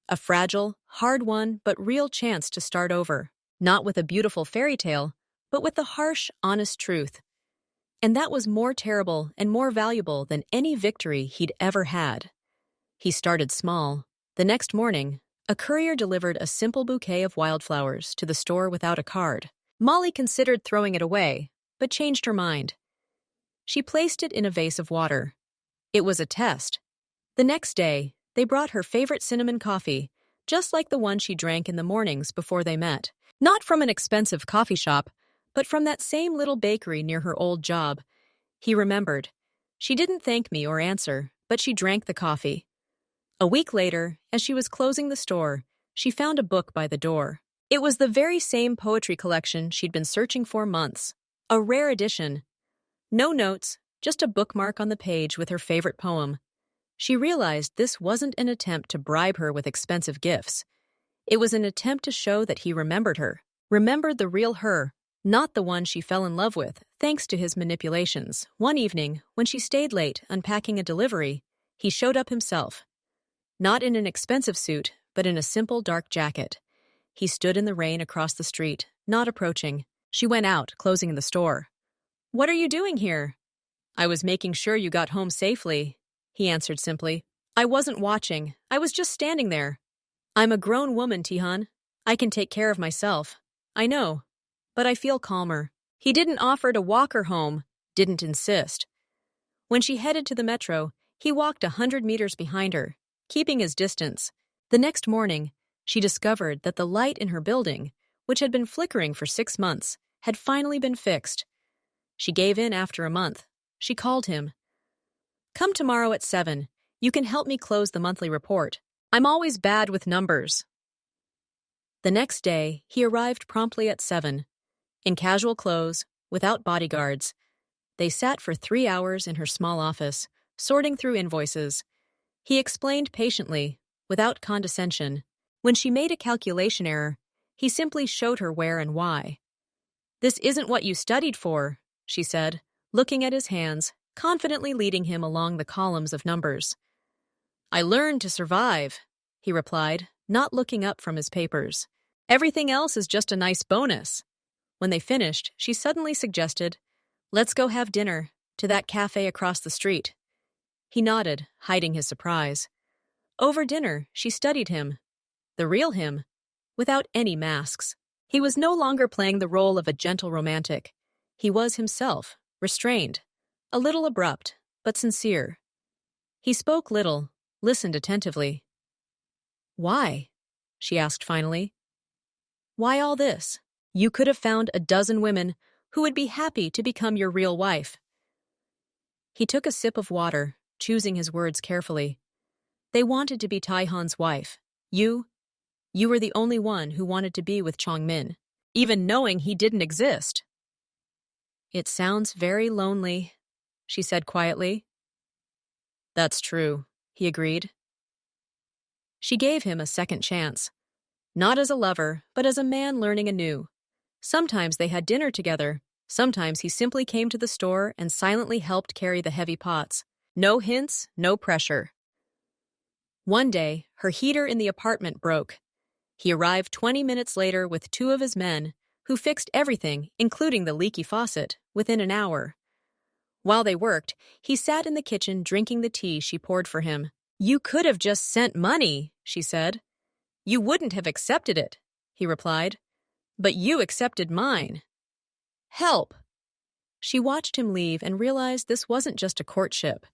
A fragile, hard-won, but real chance to start over, not with a beautiful fairy tale, but with the harsh, honest truth. And that was more terrible and more valuable than any victory he'd ever had. He started small. The next morning, a courier delivered a simple bouquet of wildflowers to the store without a card. Molly considered throwing it away, but changed her mind. She placed it in a vase of water. It was a test. The next day, they brought her favorite cinnamon coffee, just like the one she drank in the mornings before they met. Not from an expensive coffee shop, but from that same little bakery near her old job. He remembered. She didn't thank me or answer, but she drank the coffee. A week later, as she was closing the store, she found a book by the door. It was the very same poetry collection she'd been searching for months. A rare edition. No notes, just a bookmark on the page with her favorite poem. She realized this wasn't an attempt to bribe her with expensive gifts. It was an attempt to show that he remembered her, remembered the real her, not the one she fell in love with, thanks to his manipulations. One evening, when she stayed late unpacking a delivery, he showed up himself. Not in an expensive suit, but in a simple dark jacket. He stood in the rain across the street, not approaching. She went out, closing the store. "What are you doing here?" "I was making sure you got home safely," he answered simply. "I wasn't watching. I was just standing there." "I'm a grown woman, Taehyun. I can take care of myself." "I know, but I feel calmer." He didn't offer to walk her home, didn't insist. When she headed to the metro, he walked 100 meters behind her, keeping his distance. The next morning, she discovered that the light in her building, which had been flickering for 6 months, had finally been fixed. She gave in after a month. She called him. "Come tomorrow at 7. You can help me close the monthly report. I'm always bad with numbers." The next day, he arrived promptly at 7. In casual clothes, without bodyguards. They sat for 3 hours in her small office, sorting through invoices. He explained patiently, without condescension. When she made a calculation error, he simply showed her where and why. "This isn't what you studied for," she said, looking at his hands, confidently leading him along the columns of numbers. "I learned to survive," he replied, not looking up from his papers. Everything else is just a nice bonus. When they finished, she suddenly suggested, "Let's go have dinner, to that cafe across the street." He nodded, hiding his surprise. Over dinner, she studied him, the real him, without any masks. He was no longer playing the role of a gentle romantic. He was himself, restrained, a little abrupt, but sincere. He spoke little, listened attentively. "Why?" she asked finally. "Why all this? You could have found a dozen women who would be happy to become your real wife." He took a sip of water, choosing his words carefully. "They wanted to be Taihan's wife. You were the only one who wanted to be with Chongmin, even knowing he didn't exist." "It sounds very lonely," she said quietly. "That's true," he agreed. She gave him a second chance. Not as a lover, but as a man learning anew. Sometimes they had dinner together. Sometimes he simply came to the store and silently helped carry the heavy pots. No hints, no pressure. One day, her heater in the apartment broke. He arrived 20 minutes later with two of his men, who fixed everything, including the leaky faucet, within an hour. While they worked, he sat in the kitchen drinking the tea she poured for him. "You could have just sent money," she said. "You wouldn't have accepted it," he replied. "But you accepted mine. Help." She watched him leave and realized this wasn't just a courtship.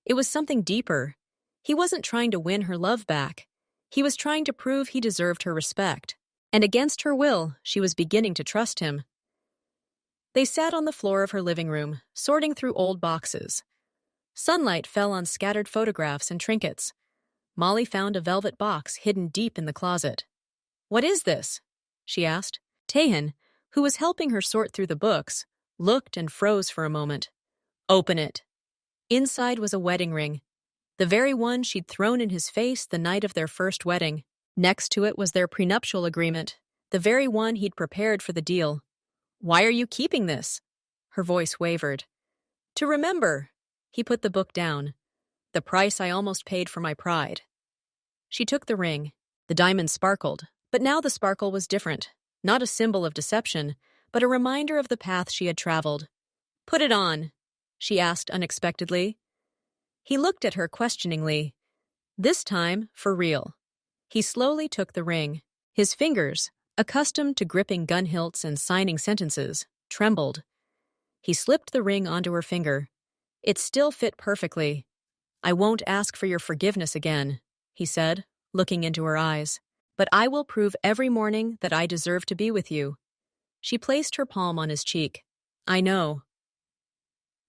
It was something deeper. He wasn't trying to win her love back. He was trying to prove he deserved her respect. And against her will, she was beginning to trust him. They sat on the floor of her living room, sorting through old boxes. Sunlight fell on scattered photographs and trinkets. Molly found a velvet box hidden deep in the closet. "What is this?" she asked. Taehan, who was helping her sort through the books, looked and froze for a moment. "Open it." Inside was a wedding ring, the very one she'd thrown in his face the night of their first wedding. Next to it was their prenuptial agreement, the very one he'd prepared for the deal. "Why are you keeping this?" Her voice wavered. "To remember." He put the book down. "The price I almost paid for my pride." She took the ring. The diamond sparkled, but now the sparkle was different. Not a symbol of deception, but a reminder of the path she had traveled. "Put it on," she asked unexpectedly. He looked at her questioningly. This time, for real. He slowly took the ring. His fingers, accustomed to gripping gun hilts and signing sentences, trembled. He slipped the ring onto her finger. It still fit perfectly. "I won't ask for your forgiveness again," he said, looking into her eyes. "But I will prove every morning that I deserve to be with you." She placed her palm on his cheek. "I know."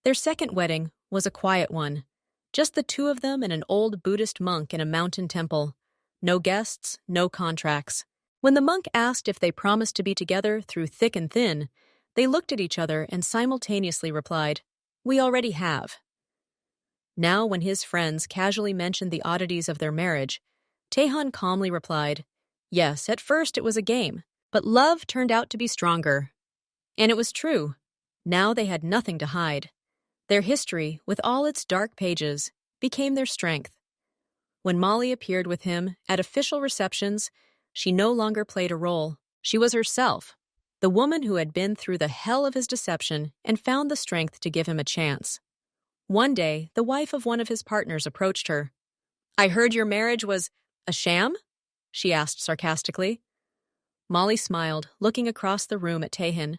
Their second wedding was a quiet one. Just the two of them and an old Buddhist monk in a mountain temple. No guests, no contracts. When the monk asked if they promised to be together through thick and thin, they looked at each other and simultaneously replied, "We already have." Now, when his friends casually mentioned the oddities of their marriage, Taehan calmly replied, "Yes, at first it was a game, but love turned out to be stronger." And it was true. Now they had nothing to hide. Their history, with all its dark pages, became their strength. When Molly appeared with him at official receptions, she no longer played a role. She was herself, the woman who had been through the hell of his deception and found the strength to give him a chance. One day, the wife of one of his partners approached her. "I heard your marriage was a sham?" she asked sarcastically. Molly smiled, looking across the room at Taehan.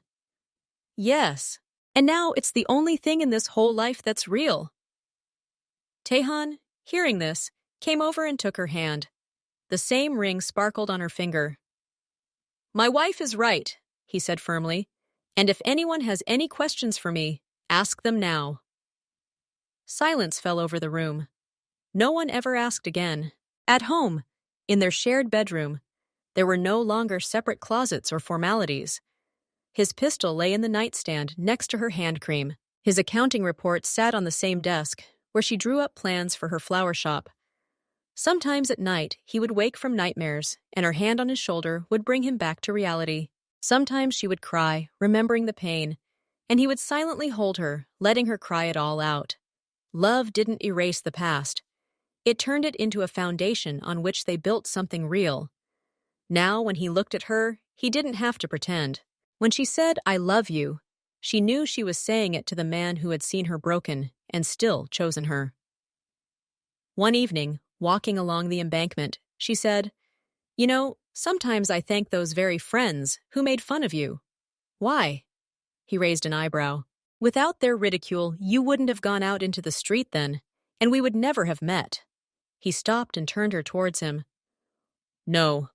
"Yes, and now it's the only thing in this whole life that's real." Taehan, hearing this, came over and took her hand. The same ring sparkled on her finger. "My wife is right," he said firmly, "and if anyone has any questions for me, ask them now." Silence fell over the room. No one ever asked again. At home, in their shared bedroom, there were no longer separate closets or formalities. His pistol lay in the nightstand next to her hand cream. His accounting report sat on the same desk, where she drew up plans for her flower shop. Sometimes at night, he would wake from nightmares, and her hand on his shoulder would bring him back to reality. Sometimes she would cry, remembering the pain, and he would silently hold her, letting her cry it all out. Love didn't erase the past. It turned it into a foundation on which they built something real. Now, when he looked at her, he didn't have to pretend. When she said, "I love you," she knew she was saying it to the man who had seen her broken and still chosen her. One evening, walking along the embankment, she said, "You know, sometimes I thank those very friends who made fun of you." "Why?" He raised an eyebrow. "Without their ridicule, you wouldn't have gone out into the street then, and we would never have met." He stopped and turned her towards him. "No,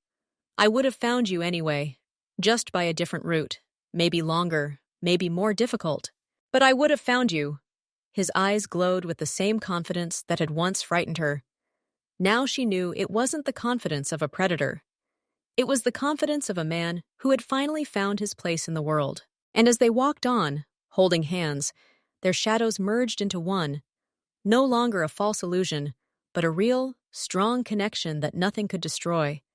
I would have found you anyway, just by a different route, maybe longer, maybe more difficult. But I would have found you." His eyes glowed with the same confidence that had once frightened her. Now she knew it wasn't the confidence of a predator. It was the confidence of a man who had finally found his place in the world. And as they walked on, holding hands, their shadows merged into one, no longer a false illusion, but a real, strong connection that nothing could destroy.